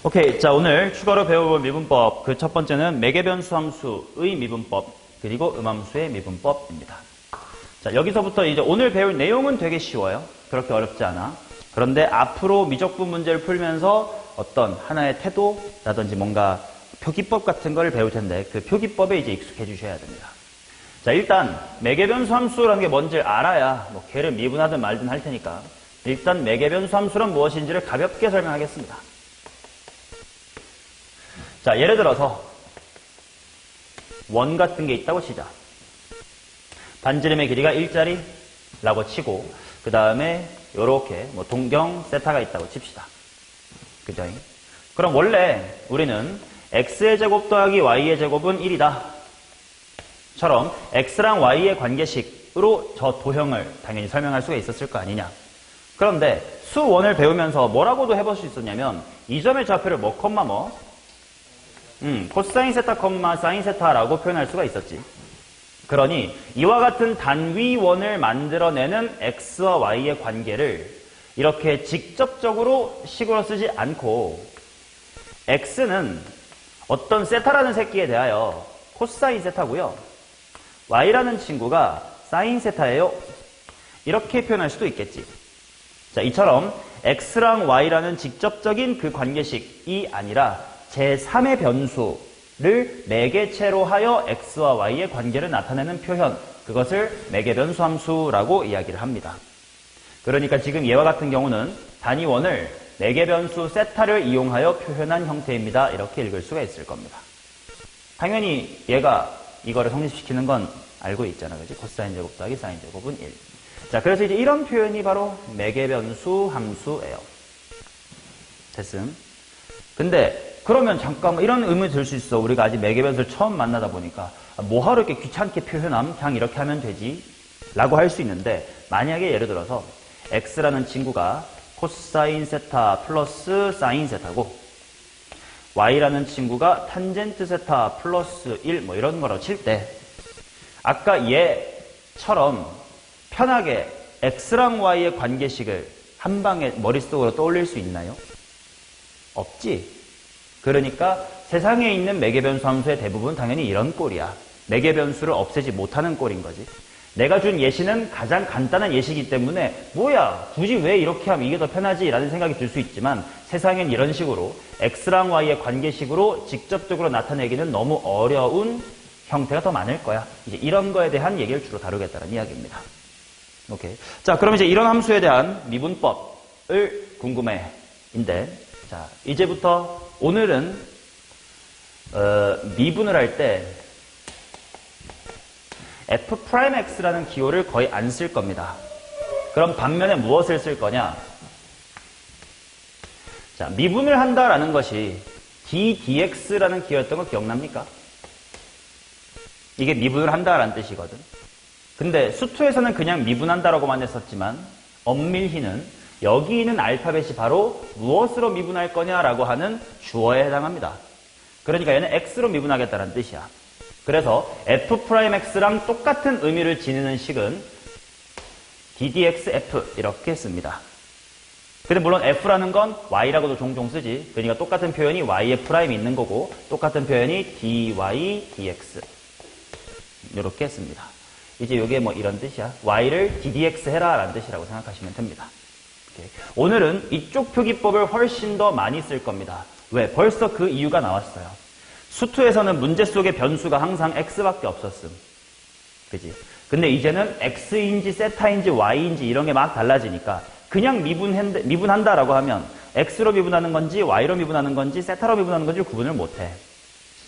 오케이. 자, 오늘 추가로 배워볼 미분법. 그 첫 번째는 매개변수 함수의 미분법, 그리고 음함수의 미분법입니다. 자, 여기서부터 이제 오늘 배울 내용은 되게 쉬워요. 그렇게 어렵지 않아. 그런데 앞으로 미적분 문제를 풀면서 어떤 하나의 태도라든지 뭔가 표기법 같은 걸 배울 텐데 그 표기법에 이제 익숙해 주셔야 됩니다. 자, 일단 매개변수 함수라는 게 뭔지를 알아야 뭐 걔를 미분하든 말든 할 테니까 일단 매개변수 함수란 무엇인지를 가볍게 설명하겠습니다. 자, 예를 들어서 원 같은 게 있다고 치자. 반지름의 길이가 1짜리라고 치고 그 다음에 요렇게 뭐 동경 세타가 있다고 칩시다. 그죠? 그럼 원래 우리는 x의 제곱 더하기 y의 제곱은 1이다 처럼 x랑 y의 관계식으로 저 도형을 당연히 설명할 수가 있었을 거 아니냐. 그런데 수원을 배우면서 뭐라고도 해볼 수 있었냐면 이 점의 좌표를 뭐 콤마 뭐 코사인 세타 콤마 사인 세타라고 표현할 수가 있었지. 그러니 이와 같은 단위원을 만들어내는 x와 y의 관계를 이렇게 직접적으로 식으로 쓰지 않고 x는 어떤 세타라는 새끼에 대하여 코사인 세타고요. y라는 친구가 사인 세타예요. 이렇게 표현할 수도 있겠지. 자, 이처럼 x랑 y라는 직접적인 그 관계식이 아니라 제3의 변수를 매개체로 하여 x와 y의 관계를 나타내는 표현, 그것을 매개변수 함수라고 이야기를 합니다. 그러니까 지금 얘와 같은 경우는 단위원을 매개변수 세타를 이용하여 표현한 형태입니다. 이렇게 읽을 수가 있을 겁니다. 당연히 얘가 이거를 성립시키는 건 알고 있잖아. 그지? 코사인 제곱 더하기 사인 제곱은 1. 자, 그래서 이제 이런 표현이 바로 매개변수 함수예요. 됐음? 근데 그러면 잠깐만 이런 의문이 들 수 있어. 우리가 아직 매개변수를 처음 만나다 보니까 뭐하러 이렇게 귀찮게 표현함? 그냥 이렇게 하면 되지? 라고 할 수 있는데 만약에 예를 들어서 x라는 친구가 코사인 세타 플러스 사인 세타고 y라는 친구가 탄젠트 세타 플러스 1 뭐 이런 거라고 칠 때 아까 얘처럼 편하게 x랑 y의 관계식을 한 방에 머릿속으로 떠올릴 수 있나요? 없지. 그러니까 세상에 있는 매개변수 함수의 대부분 당연히 이런 꼴이야. 매개변수를 없애지 못하는 꼴인 거지. 내가 준 예시는 가장 간단한 예시이기 때문에 뭐야 굳이 왜 이렇게 하면 이게 더 편하지? 라는 생각이 들 수 있지만 세상엔 이런 식으로 x랑 y의 관계식으로 직접적으로 나타내기는 너무 어려운 형태가 더 많을 거야. 이제 이런 거에 대한 얘기를 주로 다루겠다는 이야기입니다. 오케이. 자, 그럼 이제 이런 함수에 대한 미분법을 궁금해인데 자, 이제부터 오늘은 미분을 할 때 f'x라는 기호를 거의 안 쓸 겁니다. 그럼 반면에 무엇을 쓸 거냐? 자, 미분을 한다라는 것이 ddx라는 기호였던 거 기억납니까? 이게 미분을 한다라는 뜻이거든. 근데 수투에서는 그냥 미분한다라고만 했었지만 엄밀히는 여기 있는 알파벳이 바로 무엇으로 미분할 거냐라고 하는 주어에 해당합니다. 그러니까 얘는 x로 미분하겠다는 뜻이야. 그래서 f'x랑 똑같은 의미를 지니는 식은 ddxf 이렇게 씁니다. 근데 물론 f라는 건 y라고도 종종 쓰지. 그러니까 똑같은 표현이 y에 프라임이 있는 거고 똑같은 표현이 dy, dx 이렇게 씁니다. 이제 이게 뭐 이런 뜻이야. y를 ddx 해라 라는 뜻이라고 생각하시면 됩니다. 오늘은 이쪽 표기법을 훨씬 더 많이 쓸 겁니다. 왜? 벌써 그 이유가 나왔어요. 수투에서는 문제 속의 변수가 항상 x밖에 없었음. 그지? 근데 이제는 x인지 세타인지 y인지 이런 게 막 달라지니까 그냥 미분한다라고 하면 x로 미분하는 건지 y로 미분하는 건지 세타로 미분하는 건지 구분을 못해.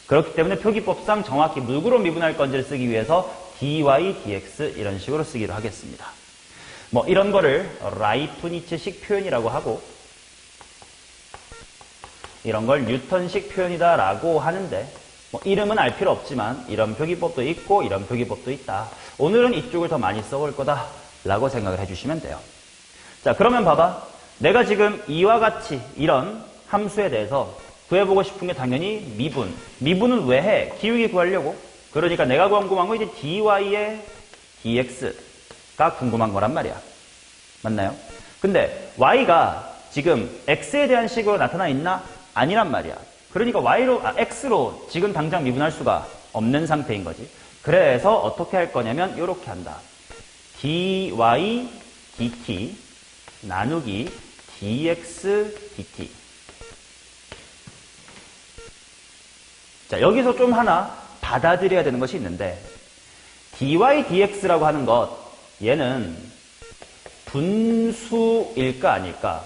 그렇기 때문에 표기법상 정확히 누구로 미분할 건지를 쓰기 위해서 dy, dx 이런 식으로 쓰기로 하겠습니다. 뭐 이런 거를 라이프니츠식 표현이라고 하고 이런 걸 뉴턴식 표현이다라고 하는데 뭐 이름은 알 필요 없지만 이런 표기법도 있고 이런 표기법도 있다. 오늘은 이쪽을 더 많이 써볼 거다라고 생각을 해주시면 돼요. 자, 그러면 봐봐. 내가 지금 이와 같이 이런 함수에 대해서 구해보고 싶은 게 당연히 미분. 미분은 왜 해? 기울기 구하려고. 그러니까 내가 궁금한 건 이제 dy의 dx가 궁금한 거란 말이야. 맞나요? 근데 y가 지금 x에 대한 식으로 나타나 있나? 아니란 말이야. 그러니까 x로 지금 당장 미분할 수가 없는 상태인 거지. 그래서 어떻게 할 거냐면 이렇게 한다. dy dt 나누기 dx dt. 자, 여기서 좀 하나 받아들여야 되는 것이 있는데 dy dx라고 하는 것, 얘는 분수일까 아닐까?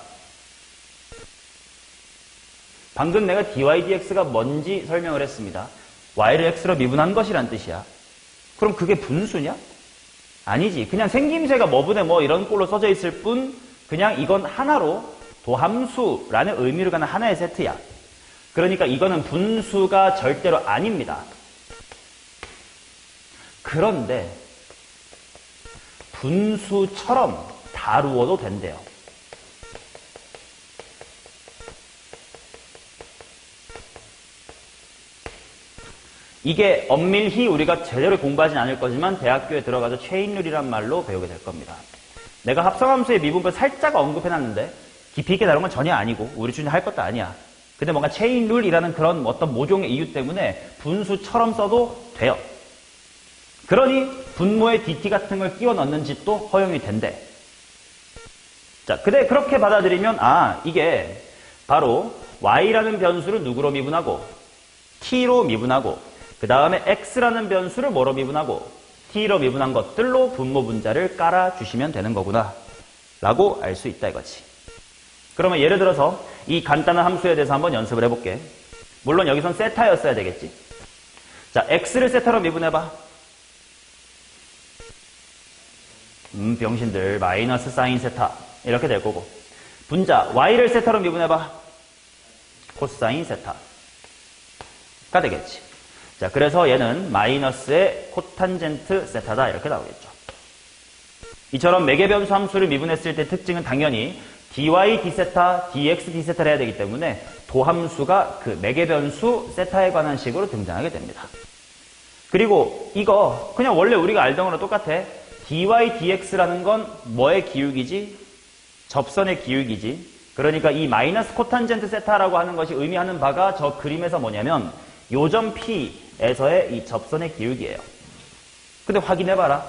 방금 내가 dy dx가 뭔지 설명을 했습니다. y를 x로 미분한 것이란 뜻이야. 그럼 그게 분수냐? 아니지. 그냥 생김새가 뭐분의 뭐 이런 꼴로 써져 있을 뿐 그냥 이건 하나로 도함수라는 의미로 가는 하나의 세트야. 그러니까 이거는 분수가 절대로 아닙니다. 그런데 분수처럼 다루어도 된대요. 이게 엄밀히 우리가 제대로 공부하진 않을 거지만 대학교에 들어가서 체인룰이란 말로 배우게 될 겁니다. 내가 합성함수의 미분법 살짝 언급해놨는데 깊이 있게 다룬 건 전혀 아니고 우리 주님 할 것도 아니야. 근데 뭔가 체인룰이라는 그런 어떤 모종의 이유 때문에 분수처럼 써도 돼요. 그러니 분모에 dt 같은 걸 끼워 넣는 짓도 허용이 된대. 자, 근데 그렇게 받아들이면 이게 바로 y라는 변수를 누구로 미분하고 t로 미분하고 그 다음에 x라는 변수를 뭐로 미분하고 t로 미분한 것들로 분모 분자를 깔아주시면 되는 거구나 라고 알 수 있다 이거지. 그러면 예를 들어서 이 간단한 함수에 대해서 한번 연습을 해볼게. 물론 여기선 세타였어야 되겠지. 자, x를 세타로 미분해봐. 병신들 마이너스 사인 세타 이렇게 될 거고, 분자 y를 세타로 미분해봐. 코사인 세타가 되겠지. 자, 그래서 얘는 마이너스의 코탄젠트 세타다 이렇게 나오겠죠. 이처럼 매개변수 함수를 미분했을 때 특징은 당연히 dy d세타, dx d세타를 해야 되기 때문에 도함수가 그 매개변수 세타에 관한 식으로 등장하게 됩니다. 그리고 이거 그냥 원래 우리가 알던 거랑 똑같아. dy dx라는 건 뭐의 기울기지? 접선의 기울기지. 그러니까 이 마이너스 코탄젠트 세타라고 하는 것이 의미하는 바가 저 그림에서 뭐냐면 요점 P에서의 이 접선의 기울기예요. 근데 확인해봐라.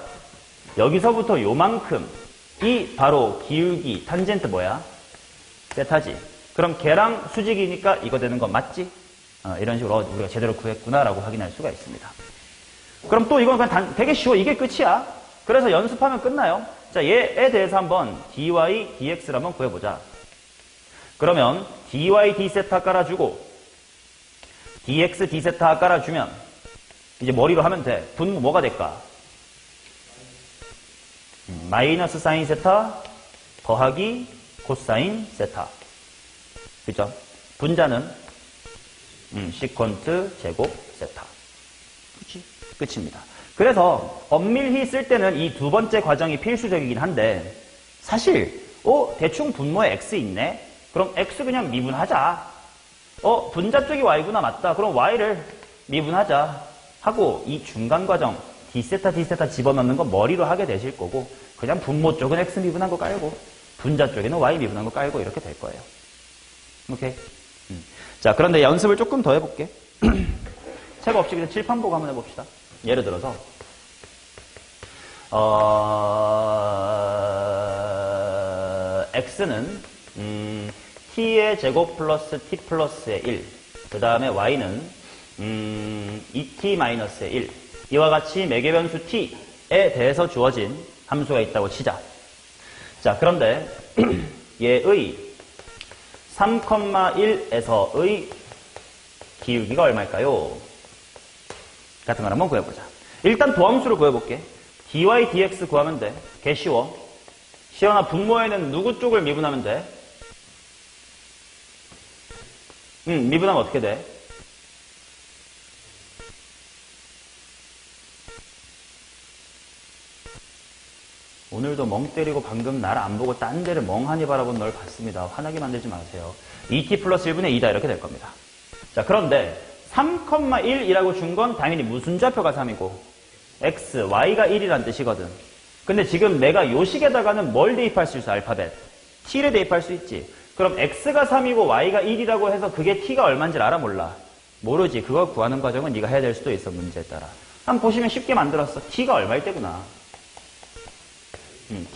여기서부터 요만큼이 바로 기울기, 탄젠트 뭐야? 세타지. 그럼 걔랑 수직이니까 이거 되는 거 맞지? 이런 식으로 우리가 제대로 구했구나라고 확인할 수가 있습니다. 그럼 또 이건 그냥 되게 쉬워. 이게 끝이야. 그래서 연습하면 끝나요. 자, 얘에 대해서 한번 dy, dx를 한번 구해보자. 그러면 dy, d세타 깔아주고 dx, d세타 깔아주면 이제 머리로 하면 돼. 분모 뭐가 될까? 마이너스 사인 세타 더하기 코사인 세타. 그죠? 분자는 시컨트 제곱 세타. 그치? 끝입니다. 그래서 엄밀히 쓸 때는 이 두 번째 과정이 필수적이긴 한데 사실 대충 분모에 x 있네? 그럼 x 그냥 미분하자. 분자 쪽이 y구나. 맞다. 그럼 y를 미분하자 하고 이 중간 과정 d세타 d세타 집어넣는 거 머리로 하게 되실 거고, 그냥 분모 쪽은 x 미분한 거 깔고 분자 쪽에는 y 미분한 거 깔고 이렇게 될 거예요. 오케이? 자, 그런데 연습을 조금 더 해볼게. 책 없이 그냥 칠판 보고 한번 해봅시다. 예를 들어서 x는 t의 제곱 플러스 t 플러스의 1, 그 다음에 y는 2t 마이너스의 1, 이와 같이 매개변수 t에 대해서 주어진 함수가 있다고 치자. 자, 그런데 얘의 3,1에서의 기울기가 얼마일까요? 같은 걸 한번 구해보자. 일단 도함수를 구해볼게. dy dx 구하면 돼. 개 쉬워. 시연아, 분모에는 누구 쪽을 미분하면 돼? 미분하면 어떻게 돼? 오늘도 멍 때리고 방금 나를 안 보고 딴 데를 멍하니 바라본 널 봤습니다. 화나게 만들지 마세요. 2t 플러스 1분의 2다 이렇게 될 겁니다. 자, 그런데 3,1이라고 준 건 당연히 무슨 좌표가 3이고 x, y가 1이란 뜻이거든. 근데 지금 내가 요 식에다가는 뭘 대입할 수 있어? 알파벳 t를 대입할 수 있지. 그럼 x가 3이고 y가 1이라고 해서 그게 t가 얼마인지 알아 몰라? 모르지. 그걸 구하는 과정은 네가 해야 될 수도 있어. 문제에 따라. 한번 보시면 쉽게 만들었어. t가 얼마일 때구나.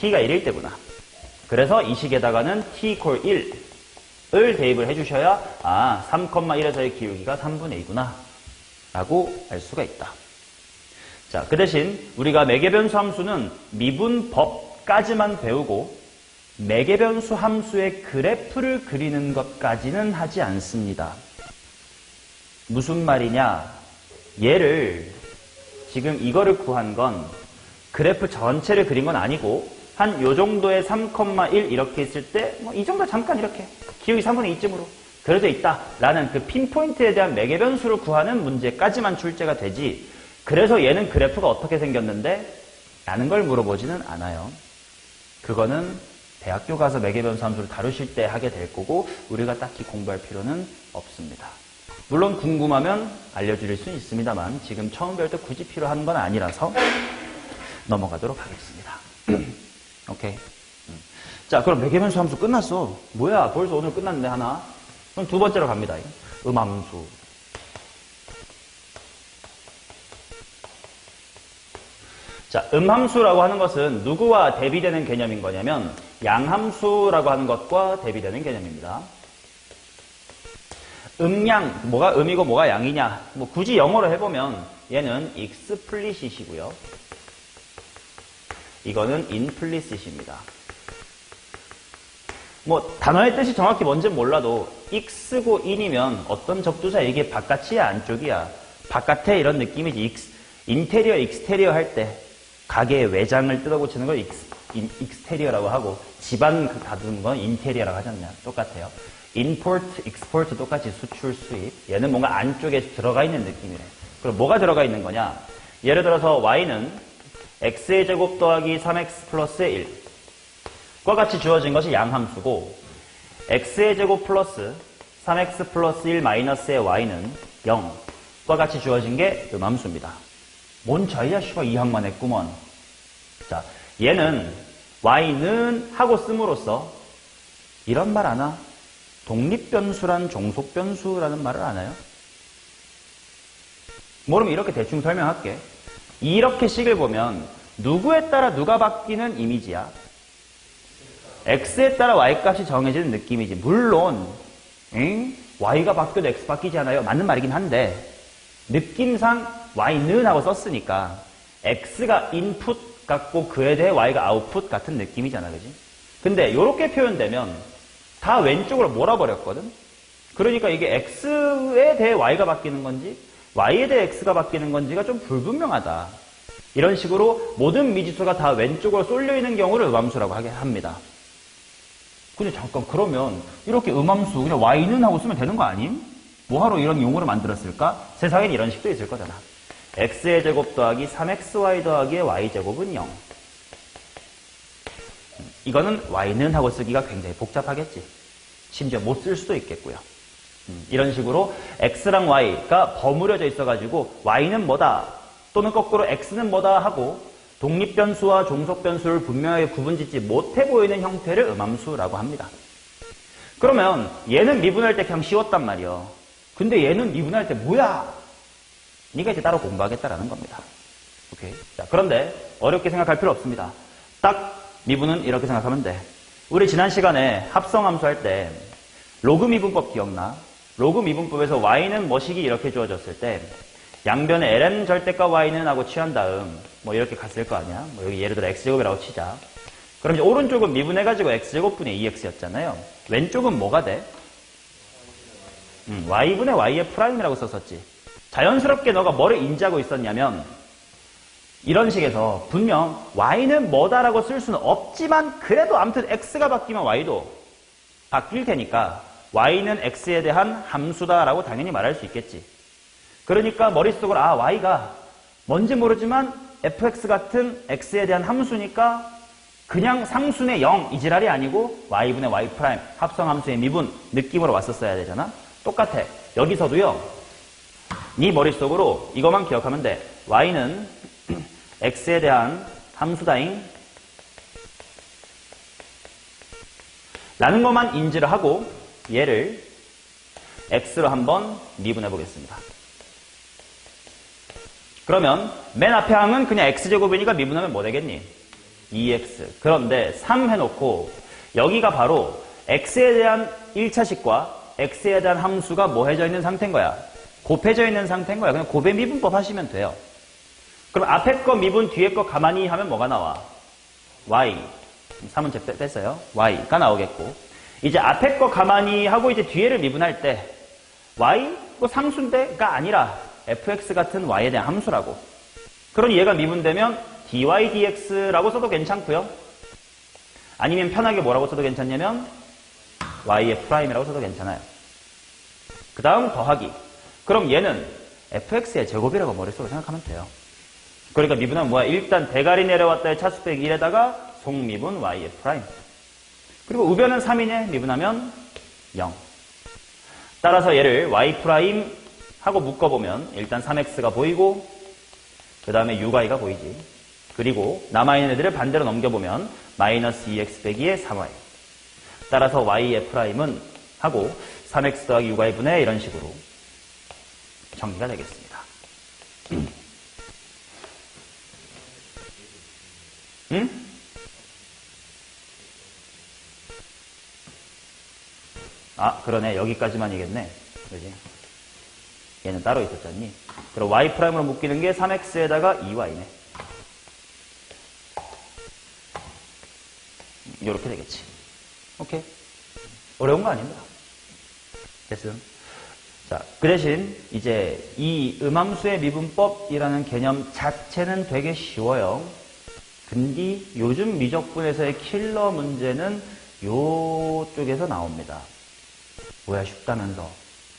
t가 1일 때구나. 그래서 이 식에다가는 t 콜 1을 대입을 해주셔야 3,1에서의 기울기가 3분의 2구나 라고 알 수가 있다. 자, 그 대신 우리가 매개변수 함수는 미분법까지만 배우고 매개변수 함수의 그래프를 그리는 것까지는 하지 않습니다. 무슨 말이냐? 얘를 지금 이거를 구한 건 그래프 전체를 그린 건 아니고 한 요 정도의 3,1 이렇게 있을 때 이 정도 잠깐 이렇게 기울기 3분의 2쯤으로 그려져 있다라는 그 핀포인트에 대한 매개변수를 구하는 문제까지만 출제가 되지 그래서 얘는 그래프가 어떻게 생겼는데? 라는 걸 물어보지는 않아요. 그거는 대학교 가서 매개변수 함수를 다루실 때 하게 될 거고 우리가 딱히 공부할 필요는 없습니다. 물론 궁금하면 알려드릴 수는 있습니다만 지금 처음 배울 때 굳이 필요한 건 아니라서 넘어가도록 하겠습니다. 오케이. 자, 그럼 매개변수 함수 끝났어. 뭐야, 벌써 오늘 끝났는데 하나. 그럼 두 번째로 갑니다. 음함수. 자, 음함수라고 하는 것은 누구와 대비되는 개념인 거냐면 양함수라고 하는 것과 대비되는 개념입니다. 음양, 뭐가 음이고 뭐가 양이냐. 뭐 굳이 영어로 해보면 얘는 explicit이고요. 이거는 implicit입니다. 뭐 단어의 뜻이 정확히 뭔지는 몰라도 x고 in이면 어떤 접두사 이게 바깥이야 안쪽이야. 바깥에 이런 느낌이지. 인테리어, 익스테리어 할 때 가게의 외장을 뜯어고치는 걸 익스테리어라고 하고 집안 다듬는 건 인테리어라고 하잖아요. 똑같아요. import, export 똑같이 수출, 수입. 얘는 뭔가 안쪽에 들어가 있는 느낌이래. 그럼 뭐가 들어가 있는 거냐? 예를 들어서 y는 x의 제곱 더하기 3x 플러스 1과 같이 주어진 것이 양함수고 x의 제곱 플러스 3x 플러스 1 마이너스의 y는 0과 같이 주어진 게 음함수입니다. 뭔 차이야 씨발 2항만 했구먼. 자, 얘는 y는 하고 씀으로써 이런 말 아나? 독립변수란 종속변수라는 말을 아나요? 모르면 이렇게 대충 설명할게. 이렇게 식을 보면 누구에 따라 누가 바뀌는 이미지야? x에 따라 y 값이 정해지는 느낌이지. 물론 y가 바뀌어도 x 바뀌지 않아요. 맞는 말이긴 한데 느낌상 y는 하고 썼으니까 x가 인풋 같고 그에 대해 y가 아웃풋 같은 느낌이잖아. 그지? 근데 이렇게 표현되면 다 왼쪽으로 몰아버렸거든? 그러니까 이게 x에 대해 y가 바뀌는 건지 y에 대해 x가 바뀌는 건지가 좀 불분명하다. 이런 식으로 모든 미지수가 다 왼쪽으로 쏠려 있는 경우를 음함수라고 하게 합니다. 근데 잠깐 그러면 이렇게 음함수 그냥 y는 하고 쓰면 되는 거 아님? 뭐하러 이런 용어를 만들었을까? 세상엔 이런 식도 있을 거잖아. x의 제곱 더하기 3xy 더하기의 y제곱은 0. 이거는 y는 하고 쓰기가 굉장히 복잡하겠지. 심지어 못 쓸 수도 있겠고요. 이런 식으로 x랑 y가 버무려져 있어가지고 y는 뭐다 또는 거꾸로 x는 뭐다 하고 독립변수와 종속변수를 분명하게 구분짓지 못해 보이는 형태를 음함수라고 합니다. 그러면 얘는 미분할 때 그냥 쉬웠단 말이요. 근데 얘는 미분할 때 뭐야? 네가 이제 따로 공부하겠다라는 겁니다. 오케이. 자, 그런데 어렵게 생각할 필요 없습니다. 딱 미분은 이렇게 생각하면 돼. 우리 지난 시간에 합성함수 할 때 로그 미분법 기억나? 로그 미분법에서 y는 뭐식이 이렇게 주어졌을 때 양변에 ln 절대값 y는 하고 취한 다음 뭐 이렇게 갔을 거 아니야? 뭐 여기 예를 들어 x제곱이라고 치자. 그럼 이제 오른쪽은 미분해가지고 x제곱분의 2x였잖아요. 왼쪽은 뭐가 돼? y분의 y의 프라임이라고 썼었지. 자연스럽게 너가 뭐를 인지하고 있었냐면 이런 식에서 분명 y는 뭐다라고 쓸 수는 없지만 그래도 아무튼 x가 바뀌면 y도 바뀔 테니까 y는 x에 대한 함수다라고 당연히 말할 수 있겠지. 그러니까 머릿속으로 y가 뭔지 모르지만 fx 같은 x에 대한 함수니까 그냥 상순의 0 이 지랄이 아니고 y분의 y 프라임 합성함수의 미분 느낌으로 왔었어야 되잖아. 똑같아. 여기서도요. 네 머릿속으로 이것만 기억하면 돼. y는 x에 대한 함수다잉. 라는 것만 인지를 하고 얘를 x로 한번 미분해 보겠습니다. 그러면 맨 앞에 항은 그냥 x제곱이니까 미분하면 뭐 되겠니? 2x. 그런데 3 해놓고 여기가 바로 x에 대한 1차식과 x에 대한 함수가 뭐 해져 있는 상태인 거야? 곱해져 있는 상태인 거야. 그냥 곱의 미분법 하시면 돼요. 그럼 앞에 거 미분 뒤에 거 가만히 하면 뭐가 나와? y. 3은 뺐어요. y가 나오겠고. 이제 앞에 거 가만히 하고 이제 뒤에를 미분할 때 y? 뭐 상수인데가 아니라 fx 같은 y에 대한 함수라고. 그러니 얘가 미분되면 dy dx라고 써도 괜찮고요. 아니면 편하게 뭐라고 써도 괜찮냐면 y의 프라임이라고 써도 괜찮아요. 그 다음 더하기. 그럼 얘는 fx의 제곱이라고 머릿속으로 생각하면 돼요. 그러니까 미분하면 뭐야? 일단 대가리 내려왔다의 차수 빼기 1에다가 속미분 y의 프라임. 그리고 우변은 3이네. 미분하면 0. 따라서 얘를 y 프라임 하고 묶어보면 일단 3x가 보이고 그 다음에 6y가 보이지. 그리고 남아있는 애들을 반대로 넘겨보면 마이너스 2x 빼기의 3y. 따라서 y의 프라임은 하고 3x 더하기 6y분의 이런 식으로 정리가 되겠습니다. 응? 아, 그러네. 여기까지만이겠네. 그지? 얘는 따로 있었잖니. 그럼 y 프라임으로 묶이는 게 3x에다가 2y네. 이렇게 되겠지. 오케이. 어려운 거 아닙니다. 됐음. 자, 그 대신 이제 이 음함수의 미분법이라는 개념 자체는 되게 쉬워요. 근데 요즘 미적분에서의 킬러 문제는 요쪽에서 나옵니다. 뭐야 쉽다면서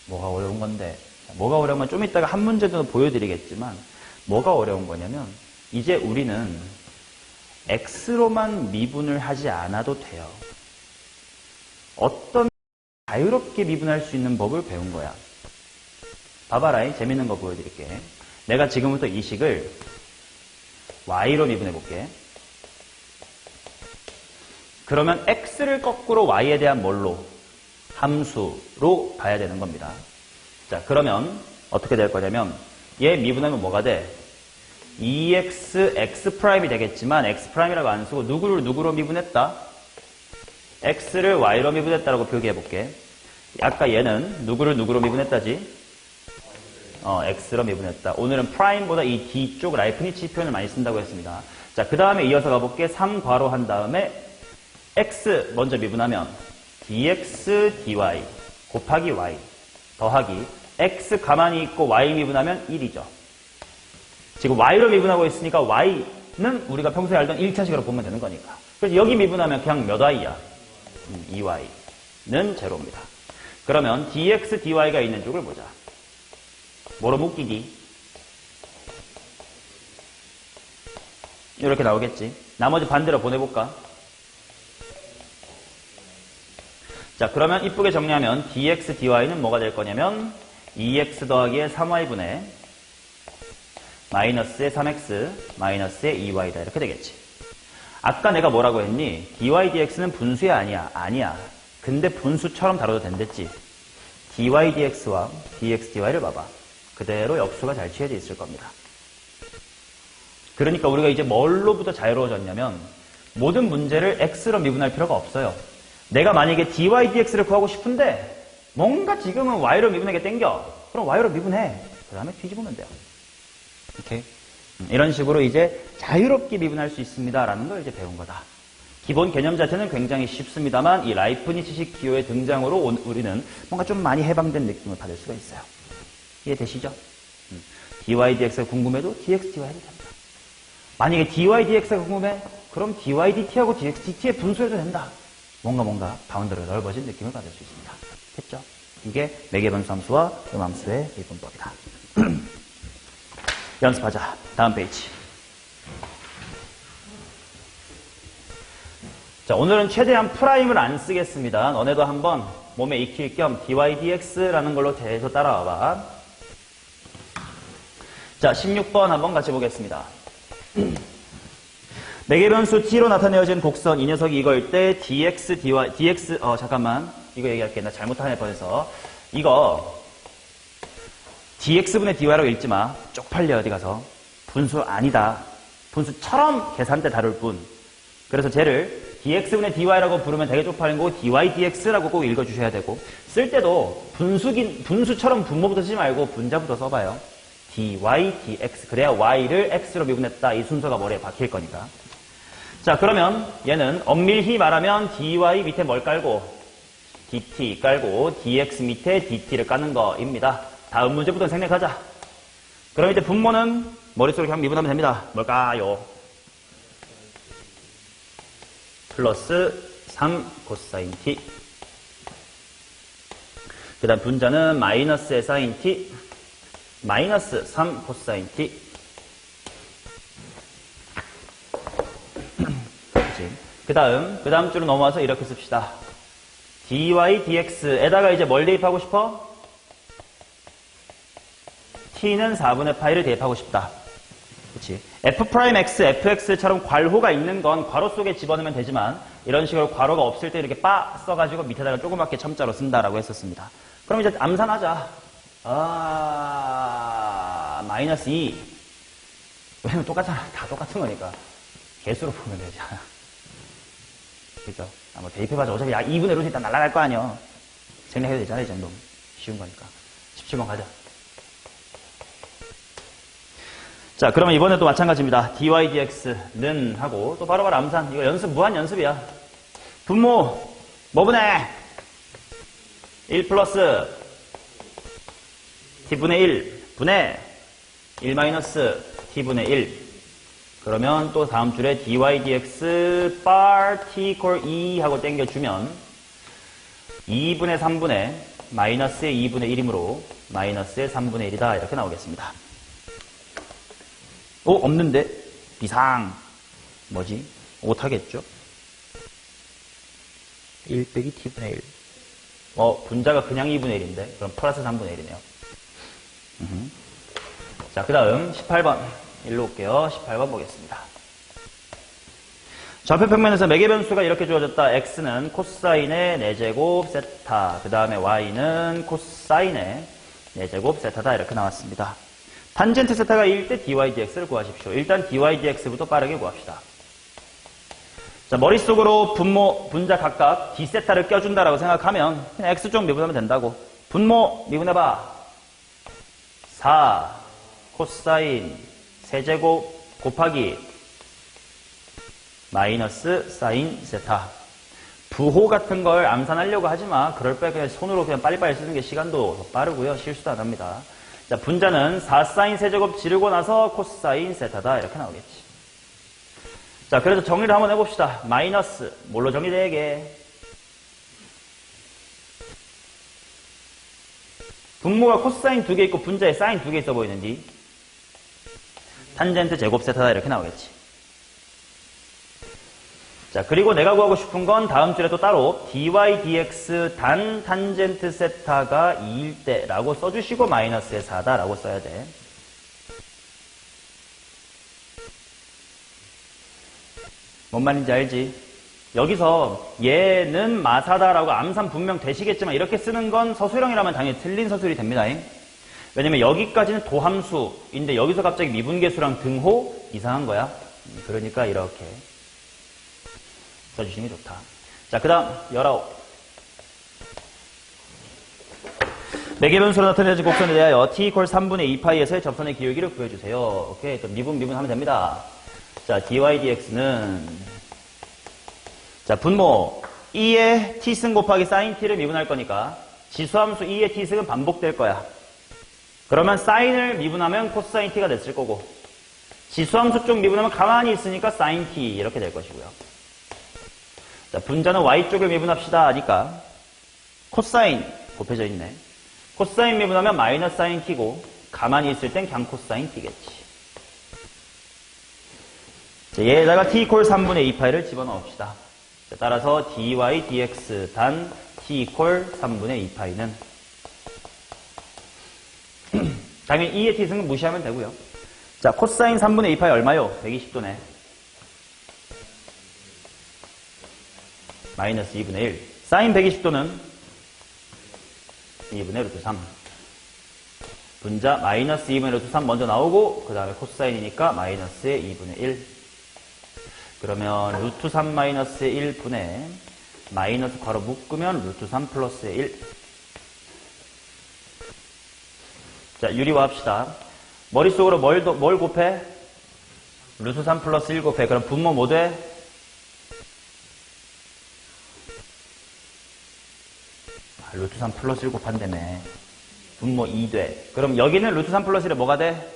뭐가 어려운 건데. 뭐가 어려운 건 좀 이따가 한 문제 정도 보여드리겠지만 뭐가 어려운 거냐면 이제 우리는 x로만 미분을 하지 않아도 돼요. 어떤 자유롭게 미분할 수 있는 법을 배운 거야. 봐봐라. 재밌는 거 보여드릴게. 내가 지금부터 이 식을 y로 미분해 볼게. 그러면 x를 거꾸로 y에 대한 뭘로? 함수로 봐야 되는 겁니다. 자, 그러면 어떻게 될 거냐면 얘 미분하면 뭐가 돼? 2x x' 되겠지만 x'이라고 안 쓰고 누구를 누구로 미분했다? x를 y로 미분했다라고 표기해 볼게. 아까 얘는 누구를 누구로 미분했다지? x로 미분했다. 오늘은 프라임보다 이 뒤쪽 라이프니츠 표현을 많이 쓴다고 했습니다. 자, 그 다음에 이어서 가볼게. 3괄호 한 다음에 x 먼저 미분하면 dx dy 곱하기 y 더하기 x 가만히 있고 y 미분하면 1이죠. 지금 y로 미분하고 있으니까 y는 우리가 평소에 알던 1차식으로 보면 되는 거니까. 그래서 여기 미분하면 그냥 몇 y야? 2y는 제로입니다. 그러면 dx dy가 있는 쪽을 보자. 뭐로 묶이기? 이렇게 나오겠지. 나머지 반대로 보내볼까? 자, 그러면 이쁘게 정리하면 dx dy는 뭐가 될 거냐면 2x 더하기의 3y분의 마이너스의 3x 마이너스의 2y다. 이렇게 되겠지. 아까 내가 뭐라고 했니? dy dx는 분수야 아니야? 아니야. 근데 분수처럼 다뤄도 된댔지. dy dx와 dx dy를 봐봐. 그대로 역수가 잘 취해져 있을 겁니다. 그러니까 우리가 이제 뭘로부터 자유로워졌냐면 모든 문제를 x로 미분할 필요가 없어요. 내가 만약에 dy dx를 구하고 싶은데 뭔가 지금은 y로 미분하게 땡겨. 그럼 y로 미분해. 그 다음에 뒤집으면 돼요. 오케이? 이런 식으로 이제 자유롭게 미분할 수 있습니다. 라는 걸 이제 배운 거다. 기본 개념 자체는 굉장히 쉽습니다만 이 라이프니츠식 기호의 등장으로 우리는 뭔가 좀 많이 해방된 느낌을 받을 수가 있어요. 이해되시죠? dy dx가 궁금해도 dx dy 해도 된다. 만약에 dy dx가 궁금해? 그럼 dy dt하고 dx dt의 분수해도 된다. 뭔가 바운더리가 넓어진 느낌을 받을 수 있습니다. 됐죠? 이게 매개변수 함수와 음함수의 미분법이다. 연습하자. 다음 페이지. 자, 오늘은 최대한 프라임을 안 쓰겠습니다. 너네도 한번 몸에 익힐 겸 dy dx라는 걸로 대해서 따라와봐. 자, 16번 한번 같이 보겠습니다. 매개변수 t로 나타내어진 곡선 이 녀석이 이거일 때 dx, dy, dx 잠깐만 이거 얘기할게. 나 잘못하네 뻔해서 이거 dx분의 dy라고 읽지 마. 쪽팔려 어디 가서. 분수 아니다. 분수처럼 계산대 다룰 뿐. 그래서 쟤를 dx분의 dy라고 부르면 되게 쪽팔린 거고 dy dx라고 꼭 읽어주셔야 되고 쓸 때도 분수처럼 분모부터 쓰지 말고 분자부터 써봐요. dy dx 그래야 y를 x로 미분했다. 이 순서가 머리에 박힐 거니까. 자 그러면 얘는 엄밀히 말하면 dy 밑에 뭘 깔고 dt 깔고 dx 밑에 dt를 까는 거입니다. 다음 문제부터 생략하자. 그럼 이제 분모는 머릿속으로 그냥 미분하면 됩니다. 뭘까요? 플러스 3 코사인 t. 그 다음 분자는 마이너스 사인 t. 마이너스 3 코사인 t. 그 다음 줄로 넘어와서 이렇게 씁시다. dy dx에다가 이제 뭘 대입하고 싶어? t는 4분의 파이를 대입하고 싶다. 그치? f'x, fx처럼 괄호가 있는 건 괄호 속에 집어넣으면 되지만 이런 식으로 괄호가 없을 때 이렇게 빠 써가지고 밑에다가 조그맣게 첨자로 쓴다라고 했었습니다. 그럼 이제 암산하자. 마이너스 2. 왜냐면 똑같잖아. 다 똑같은 거니까. 개수로 보면 되잖아. 그죠? 뭐 대입해봐서 어차피 2분의 루트 일단 날아갈 거 아니야. 생략해도 되잖아, 이 정도면. 쉬운 거니까. 17번 가자. 자, 그러면 이번에도 마찬가지입니다. dy dx는 하고 또 바로바로 암산. 이거 연습, 무한 연습이야. 분모, 뭐분의 1 플러스 t분의 1 분의 1 마이너스 t분의 1. 그러면 또 다음 줄에 dy dx bar t equal 2 하고 땡겨주면 2분의 3분의 마이너스의 2분의 1이므로 마이너스의 3분의 1이다. 이렇게 나오겠습니다. 없는데? 비상. 뭐지? 못하겠죠? 1 빼기 t분의 1. 분자가 그냥 2분의 1인데? 그럼 플러스 3분의 1이네요. 자, 그 다음 18번. 일로 올게요. 18번 보겠습니다. 좌표 평면에서 매개변수가 이렇게 주어졌다. x는 코사인의 4제곱 세타. 그 다음에 y는 코사인의 4제곱 세타다. 이렇게 나왔습니다. 탄젠트 세타가 2일 때 dy dx를 구하십시오. 일단 dy dx부터 빠르게 구합시다. 자, 머릿속으로 분자 각각 d세타를 껴준다라고 생각하면 그냥 x쪽 미분하면 된다고. 분모 미분해봐. 4 코사인 세제곱 곱하기 마이너스 사인 세타. 부호 같은 걸 암산하려고 하지마. 그럴 바에 그냥 손으로 그냥 빨리빨리 쓰는 게 시간도 더 빠르고요. 실수도 안 합니다. 자, 분자는 4사인 세제곱 지르고 나서 코사인 세타다. 이렇게 나오겠지. 자, 그래서 정리를 한번 해봅시다. 마이너스, 뭘로 정리되게? 분모가 코사인 2개 있고 분자에 사인 2개 있어 보이는데 탄젠트 제곱 세타다. 이렇게 나오겠지. 자, 그리고 내가 구하고 싶은 건 다음 줄에 또 따로 dy dx 단 탄젠트 세타가 2일 때 라고 써주시고 마이너스의 4다 라고 써야 돼. 뭔 말인지 알지? 여기서 얘는 마사다라고 암산 분명 되시겠지만 이렇게 쓰는 건 서술형이라면 당연히 틀린 서술이 됩니다. 왜냐면 여기까지는 도함수인데 여기서 갑자기 미분계수랑 등호 이상한 거야. 그러니까 이렇게 써주시는 게 좋다. 자, 그 다음 19. 매개변수로 나타내진 곡선에 대하여 t equal 3분의 2파이에서의 접선의 기울기를 구해주세요. 오케이, 또 미분하면 됩니다. 자, dy dx는 자, 분모 2의 t승 곱하기 sin t를 미분할 거니까 지수함수 2의 t승은 반복될 거야. 그러면 사인을 미분하면 코사인 t가 됐을 거고 지수함수 쪽 미분하면 가만히 있으니까 sin t 이렇게 될 것이고요. 자, 분자는 y쪽을 미분합시다 하니까 코사인 곱해져 있네. 코사인 미분하면 마이너스 사인 t고 가만히 있을 땐 그냥 코사인 t겠지. 자, 얘에다가 t equal 3분의 2파이를 집어넣읍시다. 자, 따라서 dy dx 단 t equal 3분의 2파이는 당연히 2의 t승은 무시하면 되고요. 자, 코사인 3분의 2파이 얼마요? 120도네. 마이너스 2분의 1. 사인 120도는 2분의 루트 3. 분자 마이너스 2분의 루트 3 먼저 나오고 그 다음에 코사인이니까 마이너스의 2분의 1. 그러면 루트 3 마이너스의 1분의 마이너스 괄호 묶으면 루트 3 플러스의 1. 자, 유리화 합시다. 머릿속으로 뭘 곱해? 루트 3 플러스 1 곱해. 그럼 분모 뭐 돼? 루트 3 플러스 1 곱한다며. 분모 2 돼. 그럼 여기는 루트 3 플러스 1에 뭐가 돼?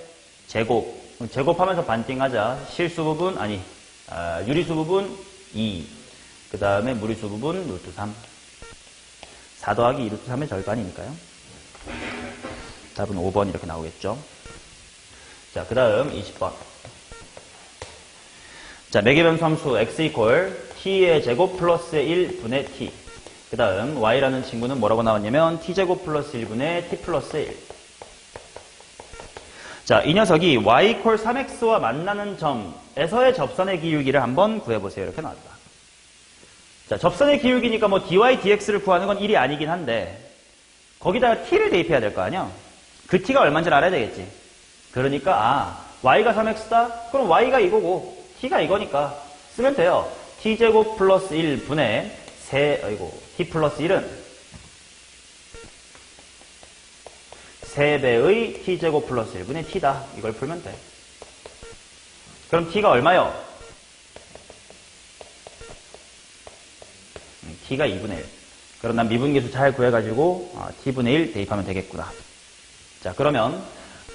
제곱. 그럼 제곱하면서 반띵하자. 실수 부분, 유리수 부분 2. 그 다음에 무리수 부분 루트 3. 4 더하기 2 루트 3의 절반이니까요. 답은 5번 이렇게 나오겠죠. 자, 그 다음 20번. 자, 매개변수 함수 x 이퀄 t의 제곱 플러스의 1분의 t. 그 다음 y라는 친구는 뭐라고 나왔냐면 t제곱 플러스 1분의 t 플러스 1. 자, 이 녀석이 y 이퀄 3x와 만나는 점에서의 접선의 기울기를 한번 구해보세요. 이렇게 나왔다. 자, 접선의 기울기니까 뭐 dy, dx를 구하는 건 일이 아니긴 한데 거기다가 t를 대입해야 될 거 아니야? 그 t가 얼마인지를 알아야 되겠지. 그러니까 y가 3x다? 그럼 y가 이거고 t가 이거니까 쓰면 돼요. t제곱 플러스 1분의 t 플러스 1은 3배의 t제곱 플러스 1분의 t다. 이걸 풀면 돼. 그럼 t가 얼마요? t가 2분의 1. 그럼 난 미분계수 잘 구해가지고 t분의 1 대입하면 되겠구나. 자, 그러면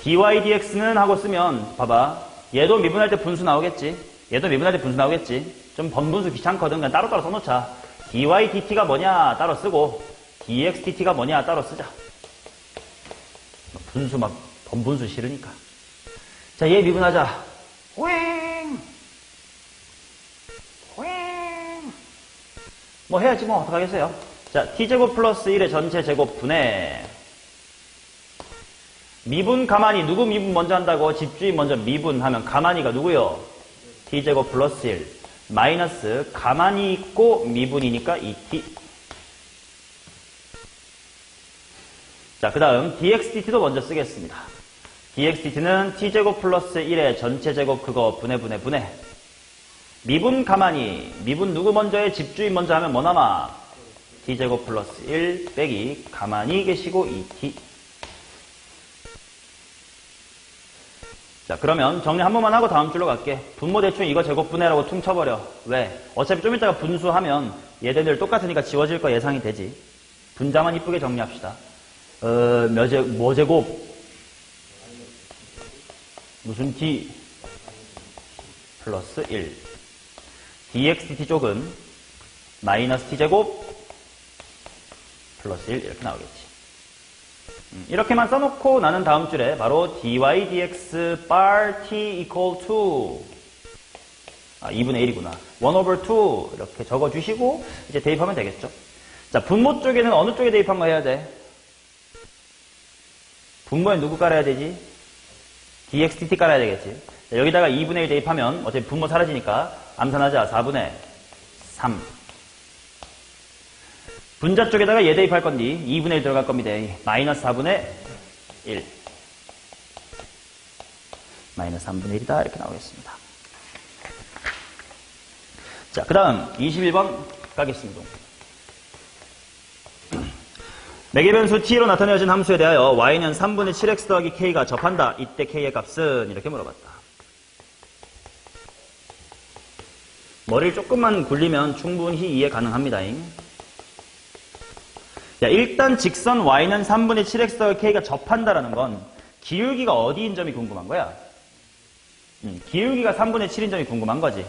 dy dx는 하고 쓰면 봐봐. 얘도 미분할 때 분수 나오겠지. 얘도 미분할 때 분수 나오겠지. 좀 번분수 귀찮거든. 그냥 따로따로 써놓자. dy dt가 뭐냐 따로 쓰고 dx dt가 뭐냐 따로 쓰자. 분수 막 번분수 싫으니까. 자, 얘 미분하자. 호잉 뭐 해야지 뭐 어떡하겠어요. 자, t제곱 플러스 1의 전체 제곱 분의 미분 가만히 누구 미분 먼저 한다고? 집주인 먼저 미분하면 가만히가 누구요? t제곱 플러스 1 마이너스 가만히 있고 미분이니까 2t. 자, 그 다음 dx/dt도 먼저 쓰겠습니다. dx/dt는 t제곱 플러스 1의 전체 제곱 그거 분의 미분 가만히 미분 누구 먼저 해? 집주인 먼저 하면 뭐 남아? t제곱 플러스 1 빼기 가만히 계시고 2t. 자, 그러면 정리 한 번만 하고 다음 줄로 갈게. 분모 대충 이거 제곱분해라고 퉁쳐버려. 왜? 어차피 좀 이따가 분수하면 얘네들 똑같으니까 지워질 거 예상이 되지. 분자만 이쁘게 정리합시다. 뭐 제곱? 무슨 t? 플러스 1. dx dt 쪽은 마이너스 t제곱 플러스 1 이렇게 나오겠지. 이렇게만 써놓고 나는 다음 줄에 바로 dy dx bar t equal to 2분의 1이구나. 1 over 2 이렇게 적어주시고 이제 대입하면 되겠죠. 자, 분모 쪽에는 어느 쪽에 대입한 거 해야 돼? 분모에 누구 깔아야 되지? dx dt 깔아야 되겠지. 자, 여기다가 2분의 1 대입하면 어차피 분모 사라지니까 암산하자. 4분의 3. 분자 쪽에다가 얘 대입할 건데 2분의 1 들어갈 겁니다. 마이너스 4분의 1. 마이너스 3분의 1이다. 이렇게 나오겠습니다. 자, 그 다음 21번 가겠습니다. 매개변수 t로 나타내어진 함수에 대하여 y는 3분의 7x 더하기 k가 접한다. 이때 k의 값은 이렇게 물어봤다. 머리를 조금만 굴리면 충분히 이해 가능합니다. 야, 일단 직선 y는 3분의 7x 더하기 k가 접한다라는 건 기울기가 어디인 점이 궁금한 거야. 기울기가 3분의 7인 점이 궁금한 거지.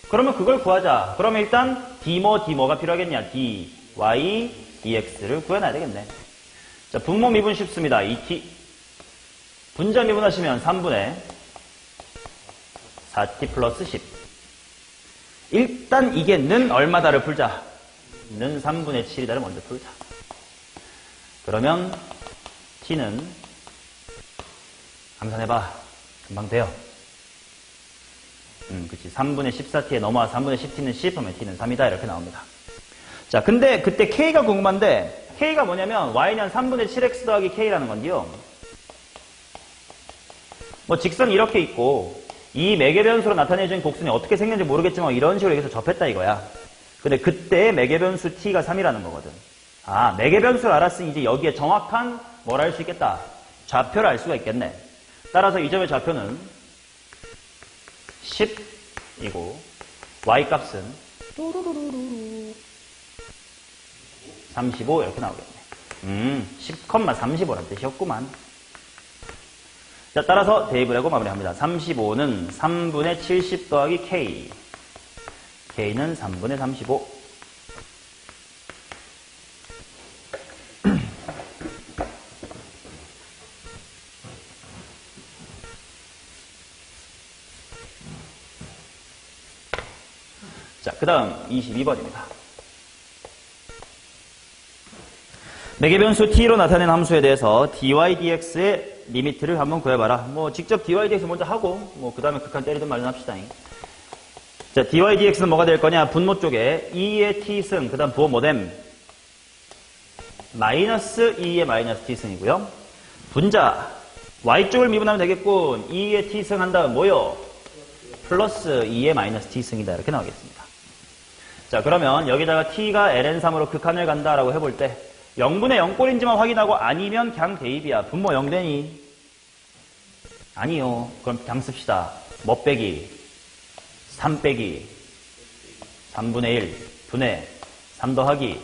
그러면 그걸 구하자. 그러면 일단 d모가 필요하겠냐. dy dx를 구해놔야 되겠네. 자, 분모 미분 쉽습니다. 2t. 분자 미분하시면 3분의 4t 플러스 10. 일단 이게 는 얼마다를 풀자. 는 3분의 7이다를 먼저 풀자. 그러면 t는 감산해봐. 금방 돼요. 그치. 3분의 14t에 넘어와 3분의 10t는 10 하면 t는 3이다. 이렇게 나옵니다. 자, 근데 그때 K가 궁금한데, K가 뭐냐면, Y는 3분의 7X 더하기 K라는 건데요. 뭐, 직선이 이렇게 있고, 이 매개변수로 나타내준 곡선이 어떻게 생겼는지 모르겠지만, 이런 식으로 여기서 접했다 이거야. 근데 그때 매개변수 T가 3이라는 거거든. 아, 매개변수를 알았으니 이제 여기에 정확한 뭘 알 수 있겠다. 좌표를 알 수가 있겠네. 따라서 이 점의 좌표는 10이고, Y 값은 35 이렇게 나오겠네. 10,35란 뜻이었구만. 자, 따라서 대입을 하고 마무리합니다. 35는 3분의 70 더하기 K. K는 3분의 35. 자, 그 다음 22번입니다. 매개변수 t로 나타낸 함수에 대해서 dy dx의 리미트를 한번 구해봐라. 뭐 직접 dy dx 먼저 하고 뭐 그 다음에 극한 때리든 말든 합시다. 자, dy dx는 뭐가 될 거냐? 분모 쪽에 2의 t승, 그 다음 부호 모뎀 마이너스 2의 마이너스 t승이고요. 분자 y쪽을 미분하면 되겠군. 2의 t승 한 다음 뭐요? 플러스 2의 마이너스 t승이다. 이렇게 나오겠습니다. 자, 그러면 여기다가 t가 ln3으로 극한을 간다라고 해볼 때 0분의 0꼴인지만 확인하고 아니면 그냥 대입이야. 분모 0되니? 아니요. 그럼 그냥 씁시다. 뭐 빼기? 3 빼기 3분의 1 분의 3 더하기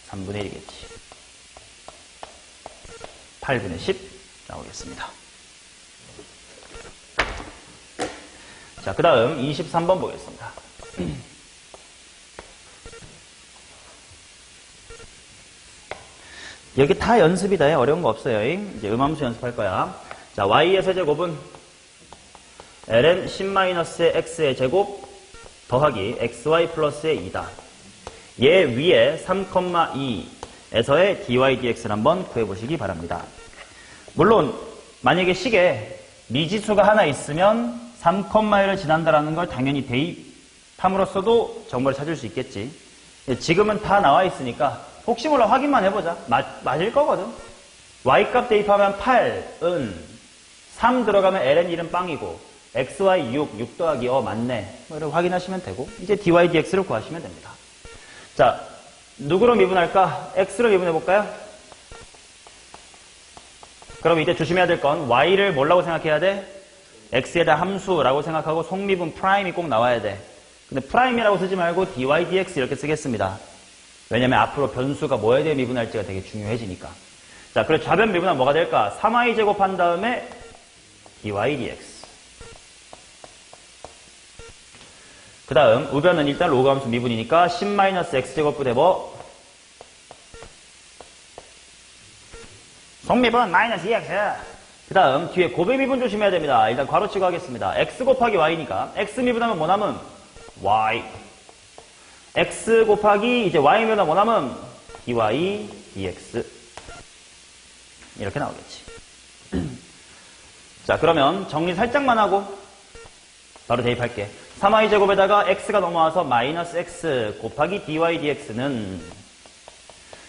3분의 1이겠지. 8분의 10 나오겠습니다. 자, 그 다음 23번 보겠습니다. 여기 다 연습이다. 어려운 거 없어요. 이제 음함수 연습할 거야. 자, y의 세제곱은 ln 10-x의 제곱 더하기 xy 플러스의 2다. 얘 위에 3,2에서의 dy dx를 한번 구해보시기 바랍니다. 물론 만약에 식에 미지수가 하나 있으면 3,1을 지난다라는 걸 당연히 대입함으로써도 정보를 찾을 수 있겠지. 지금은 다 나와 있으니까 혹시 몰라 확인만 해보자. 맞을 거거든. y값 대입하면 8은 3 들어가면 ln 1은 빵이고 xy 6 더하기 맞네. 뭐 이렇게 확인하시면 되고 이제 dy dx를 구하시면 됩니다. 자, 누구로 미분할까? x로 미분해볼까요? 그럼 이제 조심해야 될 건 y를 뭐라고 생각해야 돼? x에 대한 함수라고 생각하고 속미분 프라임이 꼭 나와야 돼. 근데 프라임이라고 쓰지 말고 dy dx 이렇게 쓰겠습니다. 왜냐면 앞으로 변수가 뭐에 대해 미분할지가 되게 중요해지니까. 자, 그래서 좌변 미분하면 뭐가 될까? 3y 제곱한 다음에 dy dx. 그 다음 우변은 일단 로그 함수 미분이니까 10-x제곱분의 뭐? 속미분 마이너스 2x. 그 다음 뒤에 곱의 미분 조심해야 됩니다. 일단 괄호치고 하겠습니다. x 곱하기 y니까 x 미분하면 뭐 남음? y. x 곱하기 이제 y 미분하면 뭐 남음? dy dx. 이렇게 나오겠지. 자, 그러면 정리 살짝만 하고 바로 대입할게. 3y 제곱에다가 x가 넘어와서 마이너스 x 곱하기 dy dx는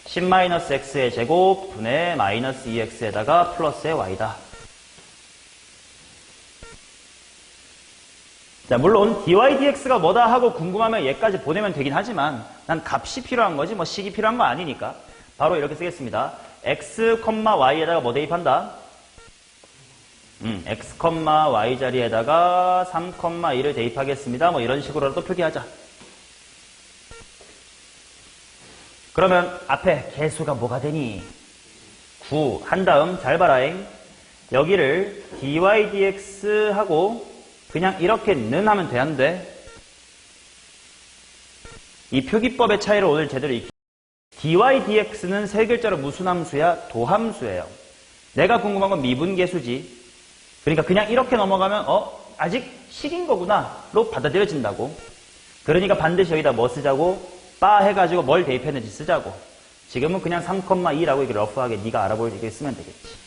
10-x의 제곱 분의 마이너스 2x에다가 플러스의 y다. 자, 물론 dy dx가 뭐다 하고 궁금하면 얘까지 보내면 되긴 하지만 난 값이 필요한 거지 뭐 식이 필요한 거 아니니까 바로 이렇게 쓰겠습니다. x, y에다가 뭐 대입한다? x, y 자리에다가 3,2를 대입하겠습니다. 뭐 이런 식으로라도 표기하자. 그러면 앞에 개수가 뭐가 되니? 9 한 다음 잘 봐라잉. 여기를 dy dx 하고 그냥 이렇게는 하면 돼, 안 돼? 이 표기법의 차이를 오늘 제대로 익히. dy dx는 세 글자로 무슨 함수야? 도함수예요. 내가 궁금한 건 미분계수지. 그러니까 그냥 이렇게 넘어가면 아직 식인 거구나로 받아들여진다고. 그러니까 반드시 여기다 뭐 쓰자고? 바 해가지고 뭘 대입했는지 쓰자고. 지금은 그냥 3,2라고 이렇게 러프하게 네가 알아보이게 쓰면 되겠지.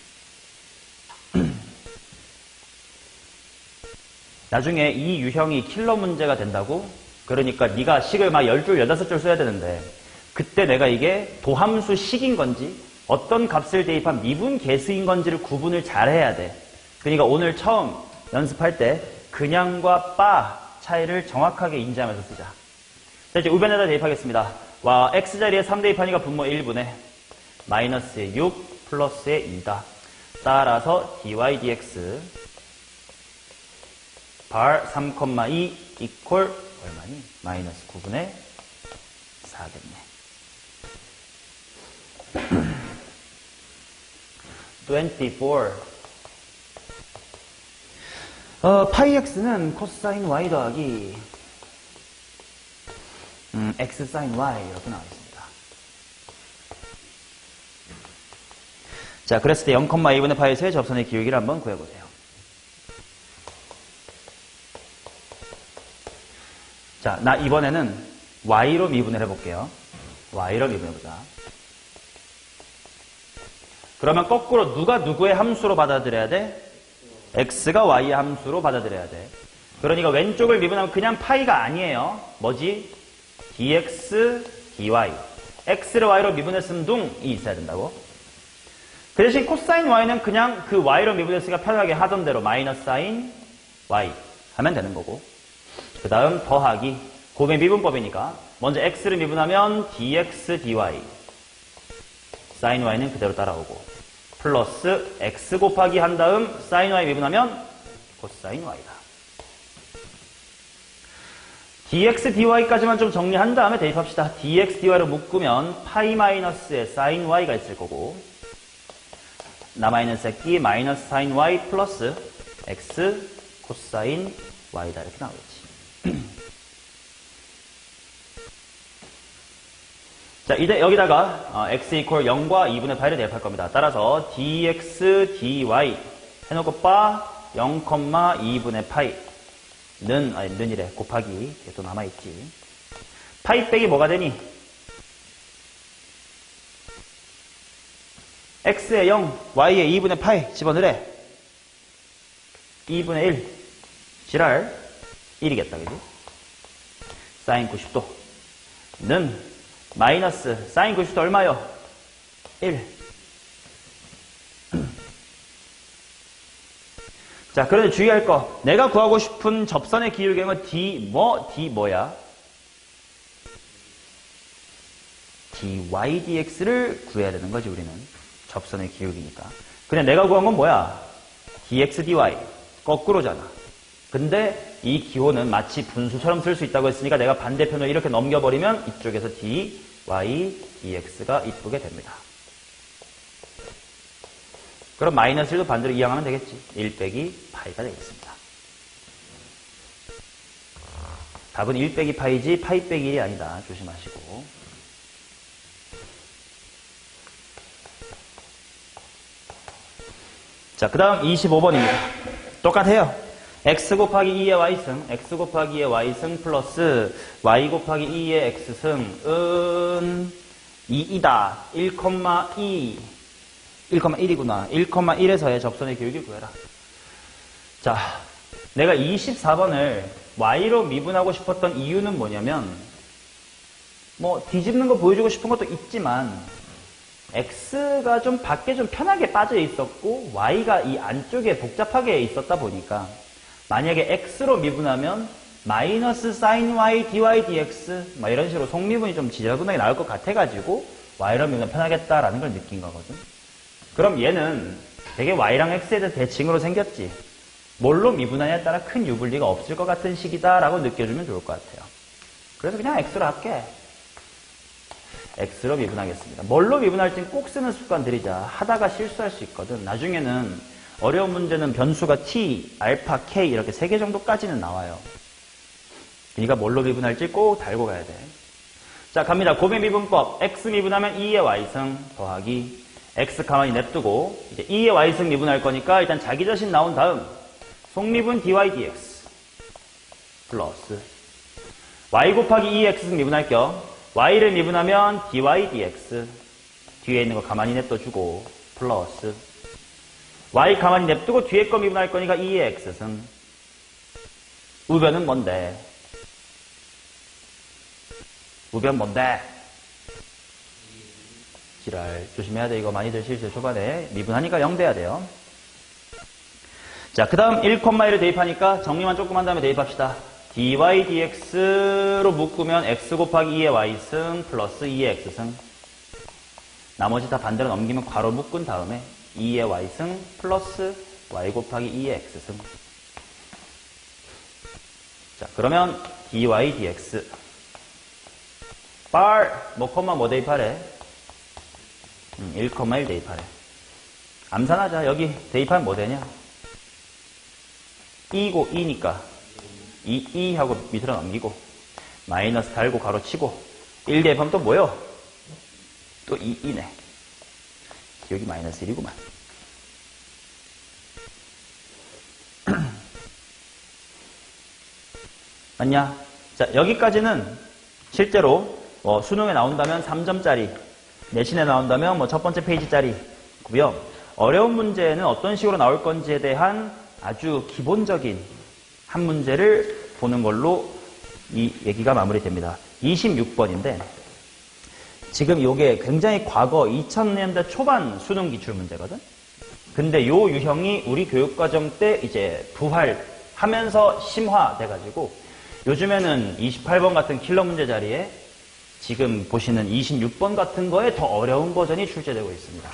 나중에 이 유형이 킬러 문제가 된다고? 그러니까 네가 식을 막 10줄, 15줄 써야 되는데 그때 내가 이게 도함수 식인 건지 어떤 값을 대입한 미분 계수인 건지를 구분을 잘 해야 돼. 그러니까 오늘 처음 연습할 때 그냥과 빠 차이를 정확하게 인지하면서 쓰자. 자, 이제 우변에다 대입하겠습니다. 와, x자리에 3 대입하니까 분모 1분의 마이너스의 6 플러스의 2다. 따라서 dy dx bar 3,2 이퀄 얼마니? 마이너스 9분의 4겠네. 24. 파이 x는 코사인 y 더하기 x 사인 y 이렇게 나와있습니다. 자, 그랬을 때 0,2분의 파이에서의 접선의 기울기를 한번 구해보세요. 자, 나 이번에는 y로 미분을 해볼게요. y로 미분해보자. 그러면 거꾸로 누가 누구의 함수로 받아들여야 돼? x가 y의 함수로 받아들여야 돼. 그러니까 왼쪽을 미분하면 그냥 파이가 아니에요. 뭐지? dx, dy. x를 y로 미분했으면 둥이 있어야 된다고. 그 대신 코사인 y는 그냥 그 y로 미분했으니까 편하게 하던 대로 마이너스 사인 y 하면 되는 거고. 그 다음 더하기. 곱의 미분법이니까 먼저 x를 미분하면 dx, dy. 사인 y는 그대로 따라오고. 플러스 x 곱하기 한 다음 사인 y 미분하면 코사인 y다. dx, dy까지만 좀 정리한 다음에 대입합시다. dx, dy로 묶으면 파이 마이너스의 사인 y가 있을 거고 남아있는 새끼 마이너스 사인 y 플러스 x 코사인 y다 이렇게 나오겠지. 자, 이제 여기다가 x 이퀄 0과 2분의 파이를 대입할 겁니다. 따라서 dx, dy 해놓고 바 0,2분의 파이는 는이래 곱하기 또 남아있지. 파이 빼기 뭐가 되니? x에 0, y에 2분의 파이 집어넣으래. 2분의 1 지랄 1이겠다 그지? 사인 90도 는 마이너스 사인 90도 얼마요? 1. 자, 그런데 주의할 거. 내가 구하고 싶은 접선의 기울기는 d 뭐야? dy dx를 구해야 되는 거지 우리는. 접선의 기울기니까. 그냥 내가 구한 건 뭐야? dx dy. 거꾸로잖아. 근데 이 기호는 마치 분수처럼 쓸 수 있다고 했으니까 내가 반대편으로 이렇게 넘겨버리면 이쪽에서 dy, dx가 이쁘게 됩니다. 그럼 마이너스 1도 반대로 이항하면 되겠지. 1 빼기 파이가 되겠습니다. 답은 1 빼기 파이지 파이 빼기 1이 아니다. 조심하시고. 자, 그 다음 25번입니다. 똑같아요. x 곱하기 2의 y승, x 곱하기 2의 y승 플러스 y 곱하기 2의 x승은 2이다. 1,2, 1,1이구나. 1,1에서의 접선의 기울기 구해라. 자, 내가 24번을 y로 미분하고 싶었던 이유는 뭐냐면 뭐 뒤집는 거 보여주고 싶은 것도 있지만 x가 좀 밖에 좀 편하게 빠져 있었고 y가 이 안쪽에 복잡하게 있었다 보니까 만약에 x로 미분하면 마이너스 사인 y dy dx 막 이런 식으로 속미분이 좀 지저분하게 나올 것 같아가지고 y로 미분하면 편하겠다라는 걸 느낀 거거든. 그럼 얘는 되게 y랑 x에 대해서 대칭으로 생겼지. 뭘로 미분하냐에 따라 큰 유불리가 없을 것 같은 식이다라고 느껴주면 좋을 것 같아요. 그래서 그냥 x로 할게. x로 미분하겠습니다. 뭘로 미분할지는 꼭 쓰는 습관 들이자. 하다가 실수할 수 있거든. 나중에는 어려운 문제는 변수가 t, 알파, k 이렇게 3개 정도까지는 나와요. 그러니까 뭘로 미분할지 꼭 달고 가야 돼. 자, 갑니다. 곱의 미분법. x 미분하면 2의 y승 더하기 x 가만히 냅두고 이제 2의 y승 미분할 거니까 일단 자기 자신 나온 다음 속미분 dy dx 플러스 y 곱하기 2의 x승 미분할 겸 y를 미분하면 dy dx 뒤에 있는 거 가만히 냅둬주고 플러스 y 가만히 냅두고 뒤에 거 미분할 거니까 2의 x승 우변은 뭔데? 우변 뭔데? 지랄. 조심해야 돼. 이거 많이들 실수해. 초반에. 미분하니까 0 돼야 돼요. 자, 그 다음 1,1을 대입하니까 정리만 조금 한 다음에 대입합시다. dy dx로 묶으면 x 곱하기 2의 y승 플러스 2의 x승. 나머지 다 반대로 넘기면 괄호 묶은 다음에 2의 y승 플러스 y 곱하기 2의 x승. 자, 그러면 dy dx 뭐 콤마 뭐 대입하래? 1,1 대입하래. 암산하자. 여기 대입하면 뭐 되냐? 2고 2니까 2 하고 밑으로 넘기고 마이너스 달고 가로 치고 1 대입하면 또 뭐요? 또 2네. 여기 마이너스 1이구만. 맞냐? 자, 여기까지는 실제로 수능에 나온다면 3점짜리, 내신에 나온다면 첫 번째 페이지짜리고요. 어려운 문제는 어떤 식으로 나올 건지에 대한 아주 기본적인 한 문제를 보는 걸로 이 얘기가 마무리됩니다. 26번인데 지금 이게 굉장히 과거 2000년대 초반 수능 기출 문제거든. 근데 요 유형이 우리 교육과정 때 이제 부활하면서 심화돼가지고 요즘에는 28번 같은 킬러 문제 자리에 지금 보시는 26번 같은 거에 더 어려운 버전이 출제되고 있습니다.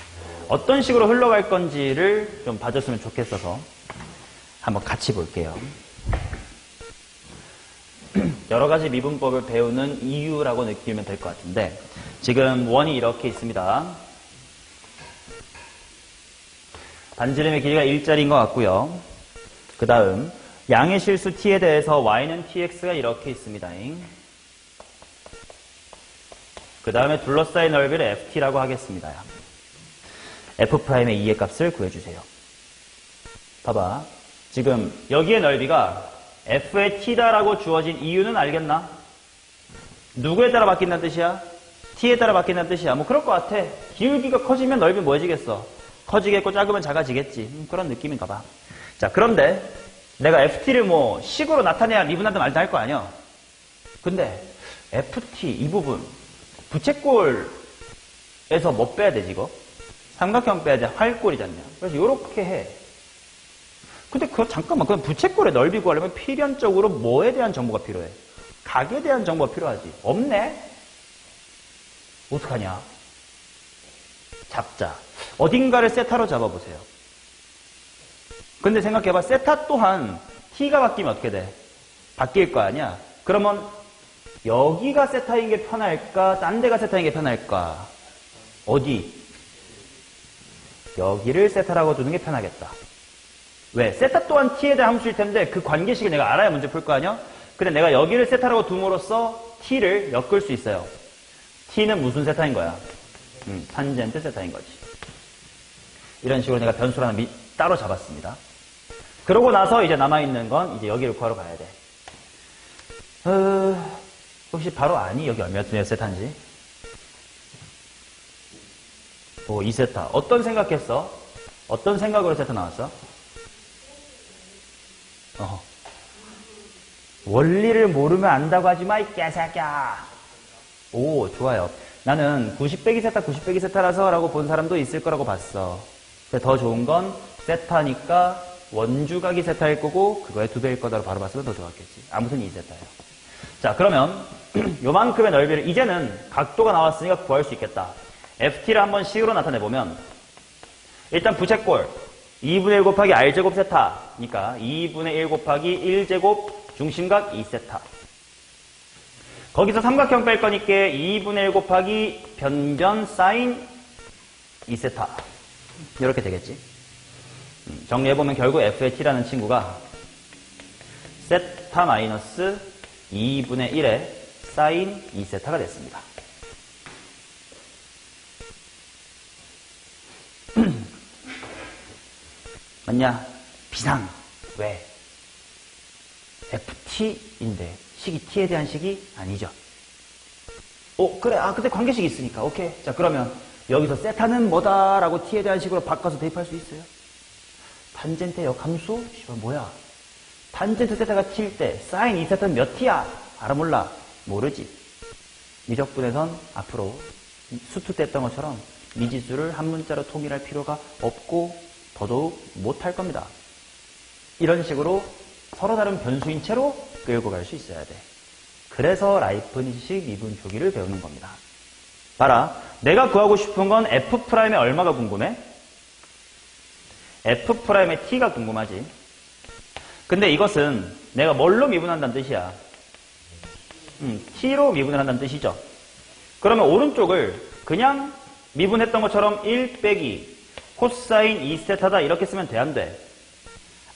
어떤 식으로 흘러갈 건지를 좀 봐줬으면 좋겠어서 한번 같이 볼게요. 여러 가지 미분법을 배우는 이유라고 느끼면 될 것 같은데 지금 원이 이렇게 있습니다. 반지름의 길이가 1짜리인 것 같고요. 그 다음 양의 실수 t에 대해서 y는 tx가 이렇게 있습니다. 그 다음에 둘러싸인 넓이를 ft라고 하겠습니다. f'의 2의 값을 구해주세요. 봐봐. 지금 여기의 넓이가 f의 t다라고 주어진 이유는 알겠나? 누구에 따라 바뀐다는 뜻이야? t에 따라 바뀐다는 뜻이야. 뭐 그럴 것 같아. 기울기가 커지면 넓이 뭐해지겠어? 커지겠고 작으면 작아지겠지. 그런 느낌인가 봐. 자, 그런데 내가 ft를 뭐 식으로 나타내야 미분한다 말다 할 거 아니야? 근데 ft 이 부분 부채꼴에서 뭐 빼야 되지 이거? 삼각형 빼야 돼. 활꼴이잖냐. 그래서 요렇게 해. 근데 잠깐만. 그럼 부채꼴의 넓이 구하려면 필연적으로 뭐에 대한 정보가 필요해? 각에 대한 정보가 필요하지. 없네? 어떡하냐? 잡자. 어딘가를 세타로 잡아보세요. 근데 생각해봐. 세타 또한 t가 바뀌면 어떻게 돼? 바뀔 거 아니야? 그러면 여기가 세타인 게 편할까? 딴 데가 세타인 게 편할까? 어디? 여기를 세타라고 두는 게 편하겠다. 왜? 세타 또한 t에 대한 함수일 텐데 그 관계식을 내가 알아야 문제 풀 거 아니야? 근데 내가 여기를 세타라고 둠으로써 t를 엮을 수 있어요. t는 무슨 세타인 거야? 탄젠트 세타인 거지. 이런 식으로 내가 변수를 하나 따로 잡았습니다. 그러고 나서 이제 남아있는 건 이제 여기를 구하러 가야 돼. 혹시 바로 아니? 여기 몇 세타인지? 오, 2세타. 어떤 생각했어? 어떤 생각으로 세타 나왔어? 원리를 모르면 안다고 하지 마, 이 개새끼야. 오, 좋아요. 나는 90 빼기 세타, 90 빼기 세타라서 라고 본 사람도 있을 거라고 봤어. 근데 더 좋은 건 세타니까 원주각이 세타일 거고 그거의 2배일 거다로 바로 봤으면 더 좋았겠지. 아무튼 2세타예요. 자, 그러면 요만큼의 넓이를 이제는 각도가 나왔으니까 구할 수 있겠다. ft를 한번 식으로 나타내보면 일단 부채꼴 2분의 1 곱하기 r제곱 세타니까 2분의 1 곱하기 1제곱 중심각 2세타. 거기서 삼각형 뺄 거니까 2분의 1 곱하기 변변 사인 2세타. 이렇게 되겠지. 정리해보면 결국 f의 t라는 친구가 세타 마이너스 2분의 1의 사인 2세타가 됐습니다. 맞냐? 비상. 왜? ft인데 식이 t에 대한 식이 아니죠. 그래. 근데 관계식이 있으니까. 오케이. 자, 그러면 여기서 세타는 뭐다라고 t에 대한 식으로 바꿔서 대입할 수 있어요. 탄젠트 역함수? 씨발 뭐야? 탄젠트 세타가 t일 때 사인 2세타는 몇 t야? 알아 몰라? 모르지. 미적분에선 앞으로 수투 때 했던 것처럼 미지수를 한 문자로 통일할 필요가 없고 더더욱 못할 겁니다. 이런 식으로 서로 다른 변수인 채로 끌고 갈 수 있어야 돼. 그래서 라이프니츠식 미분 표기를 배우는 겁니다. 봐라. 내가 구하고 싶은 건 F'의 얼마가 궁금해? F'의 T가 궁금하지. 근데 이것은 내가 뭘로 미분한다는 뜻이야? T로 미분을 한다는 뜻이죠. 그러면 오른쪽을 그냥 미분했던 것처럼 1 빼기 코사인 2세타다 이렇게 쓰면 돼, 안 돼?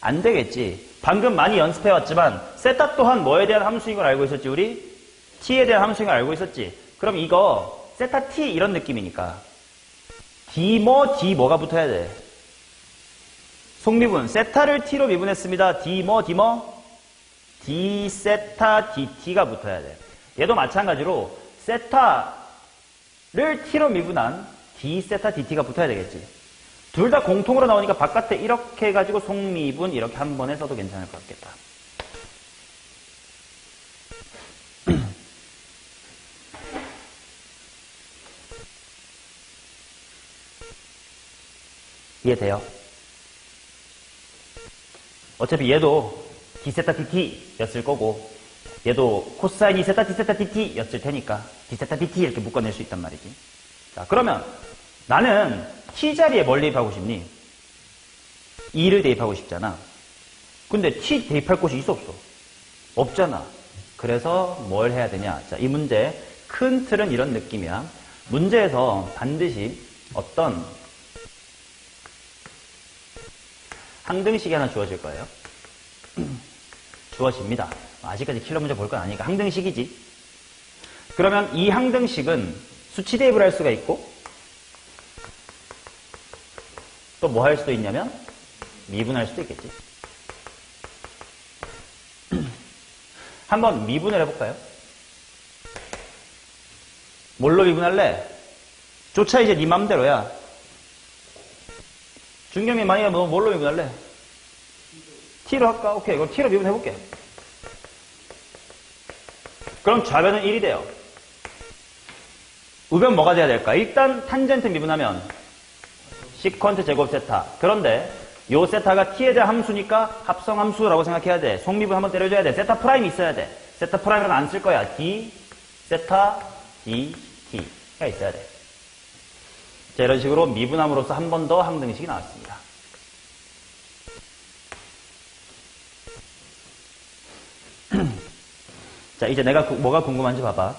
안 되겠지. 방금 많이 연습해왔지만 세타 또한 뭐에 대한 함수인 걸 알고 있었지 우리? t에 대한 함수인 걸 알고 있었지. 그럼 이거 세타 t 이런 느낌이니까 d 뭐가 붙어야 돼? 속미분 세타를 t로 미분했습니다. d 세타 dt가 붙어야 돼. 얘도 마찬가지로 세타를 t로 미분한 d 세타 dt가 붙어야 되겠지. 둘 다 공통으로 나오니까 바깥에 이렇게 해가지고 속미분 이렇게 한 번에 써도 괜찮을 것 같겠다. 이해돼요? 어차피 얘도 d세타 dt였을 거고 얘도 코사인 2세타 d세타 dt였을 테니까 d세타 dt 이렇게 묶어낼 수 있단 말이지. 자, 그러면 나는 t자리에 뭘 대입하고 싶니? 2를 대입하고 싶잖아. 근데 t 대입할 곳이 있어 없어? 없잖아. 그래서 뭘 해야 되냐? 자, 이 문제 큰 틀은 이런 느낌이야. 문제에서 반드시 어떤 항등식이 하나 주어질 거예요. 주어집니다. 아직까지 킬러 문제 볼 건 아니니까 항등식이지. 그러면 이 항등식은 수치 대입을 할 수가 있고 또 뭐 할 수도 있냐면 미분할 수도 있겠지. 한번 미분을 해볼까요? 뭘로 미분할래? 조차 이제 네 맘대로야. 중경미 만약에 너 뭘로 미분할래? t로 할까? 오케이, 그럼 t로 미분해볼게. 그럼 좌변은 1이 돼요. 우변 뭐가 돼야 될까? 일단 탄젠트 미분하면 시퀀트 제곱 세타. 그런데 요 세타가 t에 대한 함수니까 합성함수라고 생각해야 돼. 속미분 한번 때려줘야 돼. 세타 프라임 있어야 돼. 세타 프라임은 안 쓸 거야. d 세타 d t가 있어야 돼. 자, 이런 식으로 미분함으로써 한 번 더 항등식이 나왔습니다. 자, 이제 내가 뭐가 궁금한지 봐봐.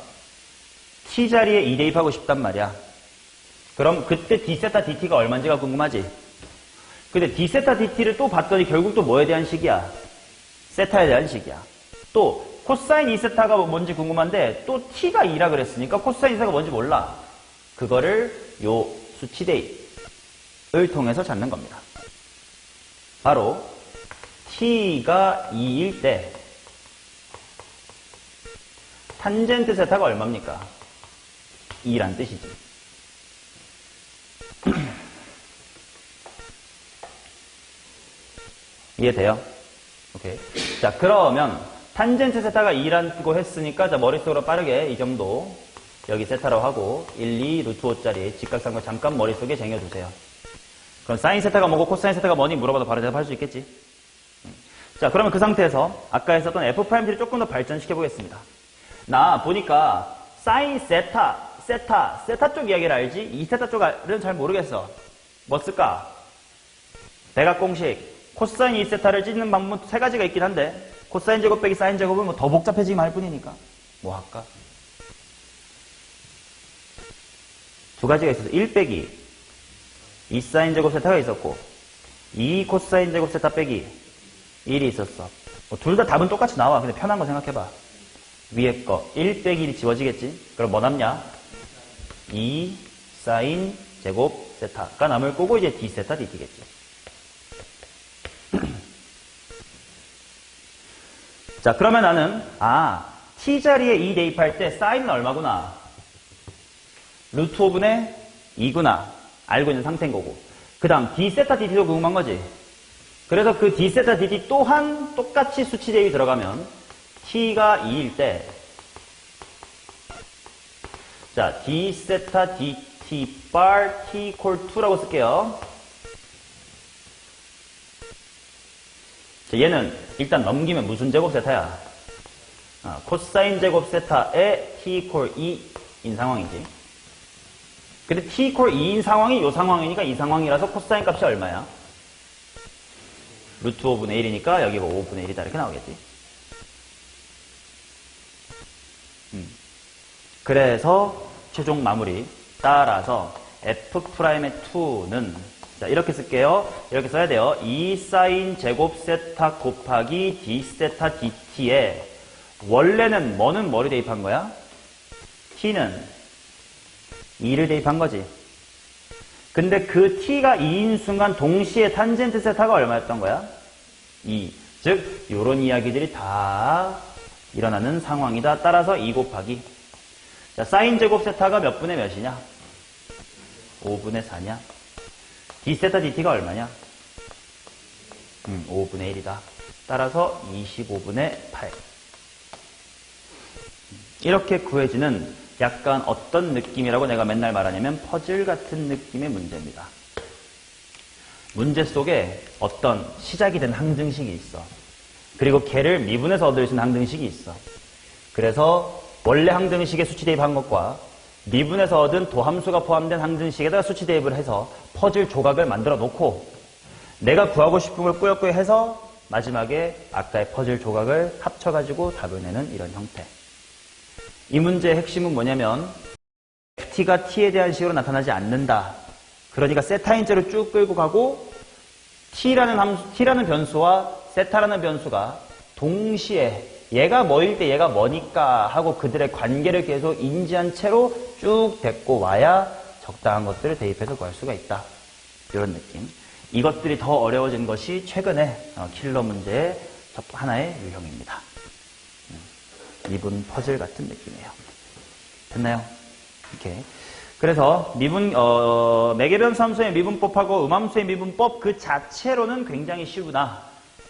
t자리에 2 대입하고 싶단 말이야. 그럼 그때 d세타 dt가 얼마인지가 궁금하지? 근데 d세타 dt를 또 봤더니 결국 또 뭐에 대한 식이야? 세타에 대한 식이야. 또 코사인 2세타가 뭔지 궁금한데 또 t가 2라 그랬으니까 코사인 2세타가 뭔지 몰라. 그거를 요 수치 대입을 통해서 찾는 겁니다. 바로 t가 2일 때 탄젠트 세타가 얼마입니까? 2란 뜻이지. 이해돼요? 오케이. 자, 그러면 탄젠트 세타가 2라고 했으니까 자, 머릿속으로 빠르게 이 정도 여기 세타라고 하고 1, 2, 루트 5짜리 직각삼각 잠깐 머릿속에 쟁여두세요. 그럼 사인 세타가 뭐고 코사인 세타가 뭐니 물어봐도 바로 대답할 수 있겠지? 자, 그러면 그 상태에서 아까 했었던 F'를 조금 더 발전시켜 보겠습니다. 나 보니까 사인 세타 쪽 이야기를 알지? 2세타 쪽은 잘 모르겠어. 뭐 쓸까? 대각 공식. 코사인 2세타를 찢는 방법은 세 가지가 있긴 한데 코사인 제곱 빼기 사인 제곱은 뭐 더 복잡해지기만 할 뿐이니까 뭐 할까? 두 가지가 있어서 1 빼기 2 사인 제곱 세타가 있었고 2 코사인 제곱 세타 빼기 1이 있었어. 뭐 둘 다 답은 똑같이 나와. 근데 편한 거 생각해봐. 위에 거 1 빼기 1이 지워지겠지? 그럼 뭐 남냐? 2 사인 제곱 세타가 남을 거고 이제 d 세타 dt겠지. 자, 그러면 나는 t자리에 2 대입할 때 사인은 얼마구나? 루트 5분의 2구나. 알고 있는 상태인 거고. 그 다음 d세타 dt도 궁금한 거지. 그래서 그 d세타 dt 또한 똑같이 수치 대입이 들어가면 t가 2일 때 자, d 세타 dt bar t equal to라고 쓸게요. 자, 얘는 일단 넘기면 무슨 제곱 세타야? 코사인 제곱 세타에 t equal 2인 상황이지. 근데 t equal 2인 상황이 요 상황이니까 이 상황이라서 코사인 값이 얼마야? 루트 5분의 1이니까 여기가 5분의 1이다 이렇게 나오겠지. 그래서 최종 마무리 따라서 f'의 2는 자 이렇게 쓸게요. 이렇게 써야 돼요. 2 사인 제곱 세타 곱하기 d 세타 dt에 원래는 뭐를 대입한 거야? t는 2를 대입한 거지. 근데 그 t가 2인 순간 동시에 탄젠트 세타가 얼마였던 거야? 2. 즉 요런 이야기들이 다 일어나는 상황이다. 따라서 2 곱하기 자 사인 제곱 세타가 몇 분의 몇이냐? 5분의 4냐? d 세타 dt가 얼마냐? 5분의 1이다. 따라서 25분의 8. 이렇게 구해지는 약간 어떤 느낌이라고 내가 맨날 말하냐면 퍼즐 같은 느낌의 문제입니다. 문제 속에 어떤 시작이 된 항등식이 있어. 그리고 걔를 미분해서 얻을 수 있는 항등식이 있어. 그래서 원래 항등식에 수치 대입한 것과 미분해서 얻은 도함수가 포함된 항등식에다가 수치 대입을 해서 퍼즐 조각을 만들어 놓고 내가 구하고 싶은 걸 꾸역꾸역 해서 마지막에 아까의 퍼즐 조각을 합쳐가지고 답을 내는 이런 형태. 이 문제의 핵심은 뭐냐면 ft가 t에 대한 식으로 나타나지 않는다. 그러니까 세타인째로 쭉 끌고 가고 t라는 변수와 세타라는 변수가 동시에 얘가 뭐일 때 얘가 뭐니까 하고 그들의 관계를 계속 인지한 채로 쭉 데리고 와야 적당한 것들을 대입해서 구할 수가 있다. 이런 느낌. 이것들이 더 어려워진 것이 최근에 킬러 문제의 하나의 유형입니다. 미분 퍼즐 같은 느낌이에요. 됐나요? 이렇게. 그래서 매개변수 함수의 미분법하고 음함수의 미분법 그 자체로는 굉장히 쉽구나.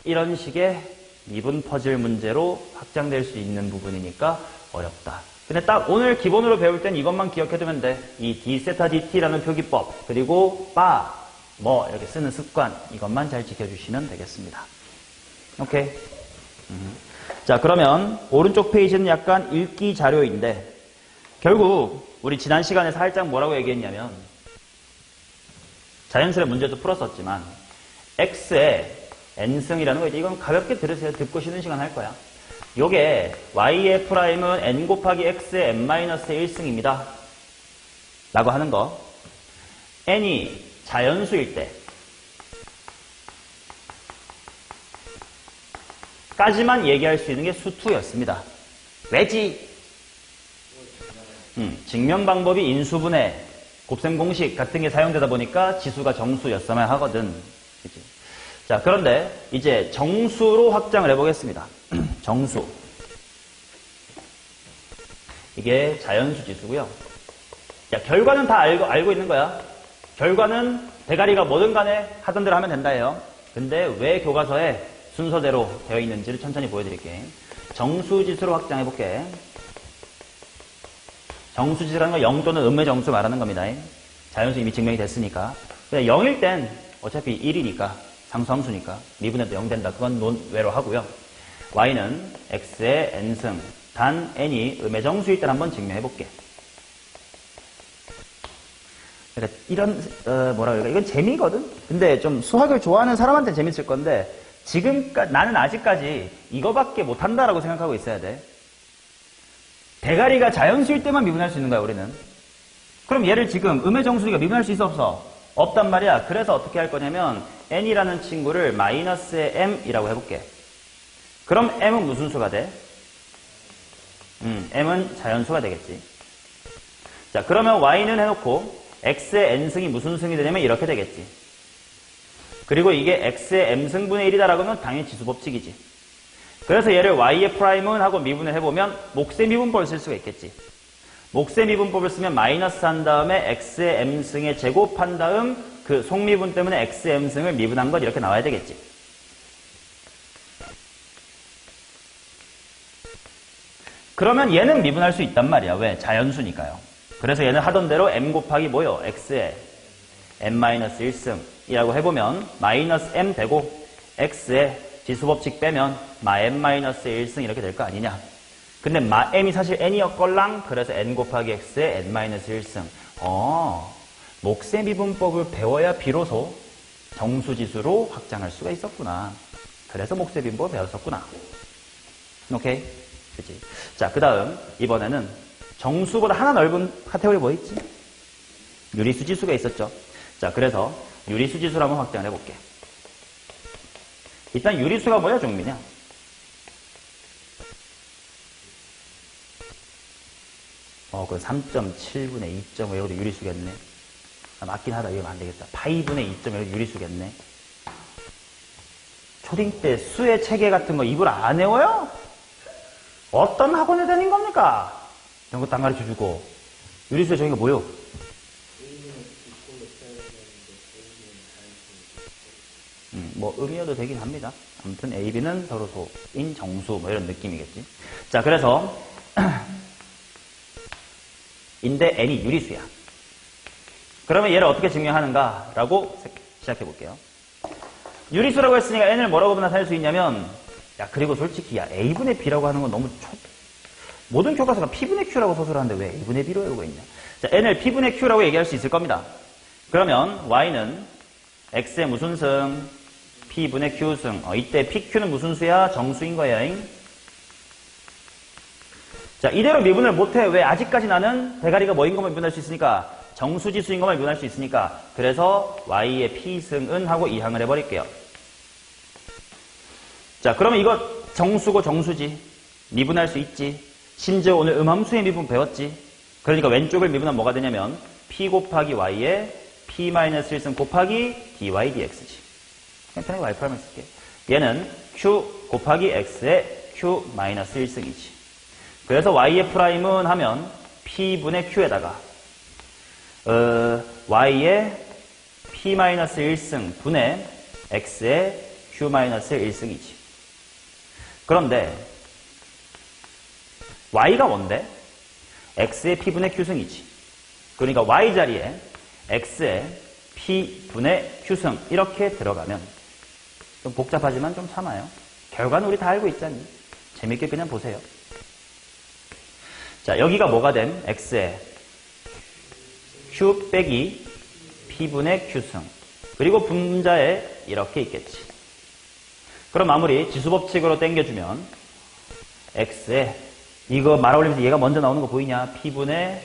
이런 식의 미분 퍼즐 문제로 확장될 수 있는 부분이니까 어렵다. 근데 딱 오늘 기본으로 배울 땐 이것만 기억해두면 돼. 이 d 세타 dt라는 표기법 그리고 이렇게 쓰는 습관 이것만 잘 지켜주시면 되겠습니다. 오케이. 자 그러면 오른쪽 페이지는 약간 읽기 자료인데 결국 우리 지난 시간에 살짝 뭐라고 얘기했냐면 자연스레 문제도 풀었었지만 x의 n승이라는 거 이제 이건 가볍게 들으세요. 듣고 쉬는 시간 할 거야. 요게 y의 프라임은 n 곱하기 x의 n-1승입니다. 라고 하는 거. n이 자연수일 때 까지만 얘기할 수 있는 게 수투였습니다. 왜지? 증명 방법이 인수분해, 곱셈 공식 같은 게 사용되다 보니까 지수가 정수였어야 하거든. 그치? 자, 그런데 이제 정수로 확장을 해보겠습니다. 정수. 이게 자연수 지수고요. 자, 결과는 다 알고 있는 거야. 결과는 대가리가 뭐든 간에 하던 대로 하면 된다예요. 근데 왜 교과서에 순서대로 되어 있는지를 천천히 보여드릴게. 정수지수로 확장해볼게. 정수지수라는 건 0 또는 음의 정수 말하는 겁니다. 자연수 이미 증명이 됐으니까. 근데 0일 땐 어차피 1이니까 상수함수니까 미분해도 0 된다. 그건 논외로 하고요. y는 x의 n승, 단 n이 음의 정수일 때 한번 증명해볼게. 그러니까 이런 뭐라 그럴까 이건 재미거든. 근데 좀 수학을 좋아하는 사람한테 재밌을 건데 지금까지 나는 아직까지 이거밖에 못한다라고 생각하고 있어야 돼. 대가리가 자연수일 때만 미분할 수 있는 거야 우리는. 그럼 얘를 지금 음의 정수니까 미분할 수 있어 없어? 없단 말이야. 그래서 어떻게 할 거냐면 n이라는 친구를 마이너스의 m이라고 해볼게. 그럼 m은 무슨 수가 돼? m은 자연수가 되겠지. 자 그러면 y는 해놓고 x의 n승이 무슨 승이 되냐면 이렇게 되겠지. 그리고 이게 x의 m승분의 1이다라고 하면 당연히 지수법칙이지. 그래서 얘를 y의 프라임은 하고 미분을 해보면 몫의 미분법을 쓸 수가 있겠지. 몫의 미분법을 쓰면 마이너스 한 다음에 x의 m승에 제곱한 다음 그 속미분 때문에 x의 m승을 미분한 것 이렇게 나와야 되겠지. 그러면 얘는 미분할 수 있단 말이야. 왜? 자연수니까요. 그래서 얘는 하던 대로 m 곱하기 뭐요? x에 m-1승이라고 해보면 마이너스 m 되고 x에 지수법칙 빼면 m-1승 이렇게 될 거 아니냐. 근데 m이 사실 n이었걸랑. 그래서 n 곱하기 x에 n-1승. 목세 미분법을 배워야 비로소 정수지수로 확장할 수가 있었구나. 그래서 목세 미분법을 배웠었구나. 오케이? 그치? 자, 그 다음 이번에는 정수보다 하나 넓은 카테고리 뭐 있지? 유리수 지수가 있었죠. 자, 그래서 유리수 지수를 한번 확장을 해볼게. 일단 유리수가 뭐야, 종민이야? 그건 3.7분의 2.5 이것도 유리수겠네. 맞긴 하다. 이러면 안 되겠다. 파이분의 2.5 유리수겠네. 초딩 때 수의 체계 같은 거 입을 안 외워요? 어떤 학원에 다닌 겁니까? 이런 것도 안 가르쳐 주고. 유리수의 정의가 뭐요? 뭐 의미여도 되긴 합니다. 아무튼 A, B는 서로 소인 정수 뭐 이런 느낌이겠지. 자, 그래서 인데 N이 유리수야. 그러면 얘를 어떻게 증명하는가라고 시작해 볼게요. 유리수라고 했으니까 N을 뭐라고 나타낼 수 있냐면, 야, 그리고 솔직히 A분의 B라고 하는 건 너무 모든 교과서가 P분의 Q라고 서술하는데 왜 A분의 B로 외우고 있냐. 자, N을 P분의 Q라고 얘기할 수 있을 겁니다. 그러면 Y는 X의 무슨 승? P분의 Q승. 이때 PQ는 무슨 수야? 정수인 거야. 자, 이대로 미분을 못해. 왜? 아직까지 나는 대가리가 뭐인 것만 미분할 수 있으니까. 정수지수인 것만 미분할 수 있으니까. 그래서 Y의 P승은 하고 이항을 해버릴게요. 자, 그러면 이거 정수고 정수지. 미분할 수 있지. 심지어 오늘 음함수의 미분 배웠지. 그러니까 왼쪽을 미분하면 뭐가 되냐면 P 곱하기 Y의 P-1승 곱하기 dy dx지. 그냥 편하게 y'을 쓸게. 얘는 Q 곱하기 X의 Q-1승이지. 그래서 Y의 프라임은 하면 P분의 Q에다가 Y의 P-1승 분의 X의 Q-1승이지. 그런데 Y가 뭔데? X의 P분의 Q승이지. 그러니까 Y 자리에 X의 P분의 Q승 이렇게 들어가면 좀 복잡하지만 좀 참아요. 결과는 우리 다 알고 있잖니. 재밌게 그냥 보세요. 자, 여기가 뭐가 됨? X의 Q 빼기 P분의 Q승. 그리고 분자에 이렇게 있겠지. 그럼 마무리 지수법칙으로 당겨주면 X의 이거 말아 올리면서 얘가 먼저 나오는 거 보이냐? P분의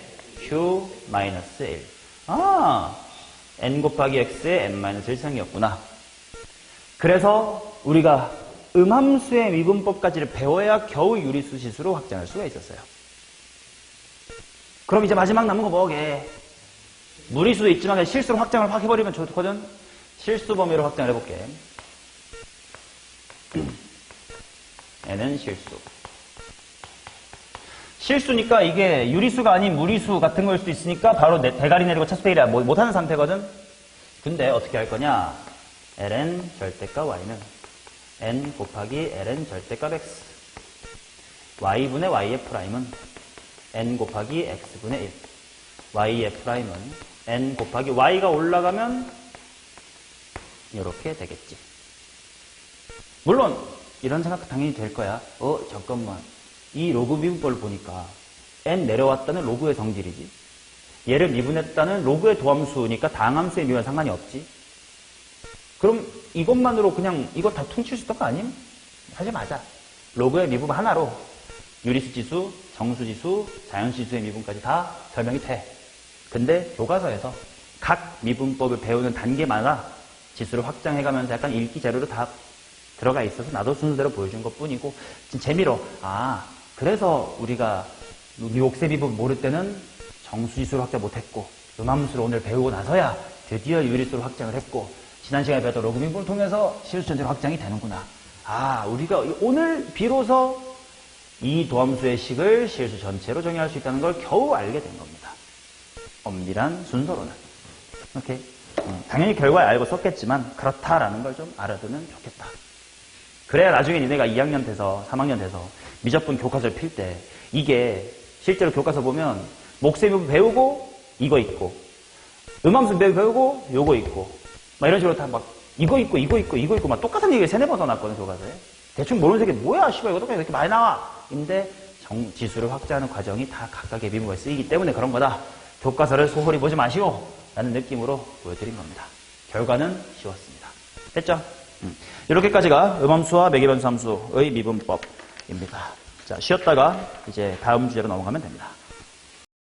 Q-1. N 곱하기 X의 N-1승이었구나. 그래서 우리가 음함수의 미분법까지를 배워야 겨우 유리수 지수로 확장할 수가 있었어요. 그럼 이제 마지막 남은 거 뭐게? 무리수도 있지만 실수로 확장을 확 해버리면 좋거든? 실수 범위로 확장을 해볼게. N은 실수. 실수니까 이게 유리수가 아닌 무리수 같은 걸 수도 있으니까 바로 대가리 내리고 차수대기를 못하는 상태거든? 근데 어떻게 할 거냐? ln 절대값 y는 n 곱하기 ln 절대값 x. y분의 y의 프라임은 n 곱하기 x분의 1. y의 프라임은 n 곱하기 y가 올라가면 이렇게 되겠지. 물론 이런 생각 당연히 될 거야. 잠깐만. 이 로그 미분법을 보니까 n 내려왔다는 로그의 성질이지. 얘를 미분했다는 로그의 도함수니까 다항함수의 미분과 상관이 없지. 그럼 이것만으로 그냥 이거 다 퉁칠 수 있던 거 아님? 사실 맞아. 로그의 미분 하나로 유리수 지수, 정수 지수, 자연수 지수의 미분까지 다 설명이 돼. 근데 교과서에서 각 미분법을 배우는 단계마다 지수를 확장해가면서 약간 읽기 자료로 다 들어가 있어서 나도 순서대로 보여준 것 뿐이고, 재미로 그래서 우리가 목세 미분 모를 때는 정수지수를 확장 못했고 음함수를 오늘 배우고 나서야 드디어 유리수를 확장을 했고, 지난 시간에 배웠던 로그 미분을 통해서 실수 전체로 확장이 되는구나. 우리가 오늘 비로소 이 도함수의 식을 실수 전체로 정의할 수 있다는 걸 겨우 알게 된 겁니다. 엄밀한 순서로는. 오케이. 당연히 결과에 알고 썼겠지만 그렇다라는 걸 좀 알아두면 좋겠다. 그래야 나중에 니네가 2학년 돼서 3학년 돼서 미적분 교과서를 필 때 이게 실제로 교과서 보면 목세 미분 배우고 이거 있고 음함수 배우고 요거 있고 막 이런 식으로 다 막 이거 있고 이거 있고 이거 있고 막 똑같은 얘기를 3-4번 써놨거든 교과서에. 대충 모르는 새끼 뭐야 씨발 이거 똑같이 이렇게 많이 나와. 근데 지수를 확장하는 과정이 다 각각의 미분에 쓰이기 때문에 그런 거다. 교과서를 소홀히 보지 마시오 라는 느낌으로 보여드린 겁니다. 결과는 쉬웠습니다. 됐죠? 이렇게까지가 음함수와 매개변수 함수의 미분법입니다. 자, 쉬었다가 이제 다음 주제로 넘어가면 됩니다.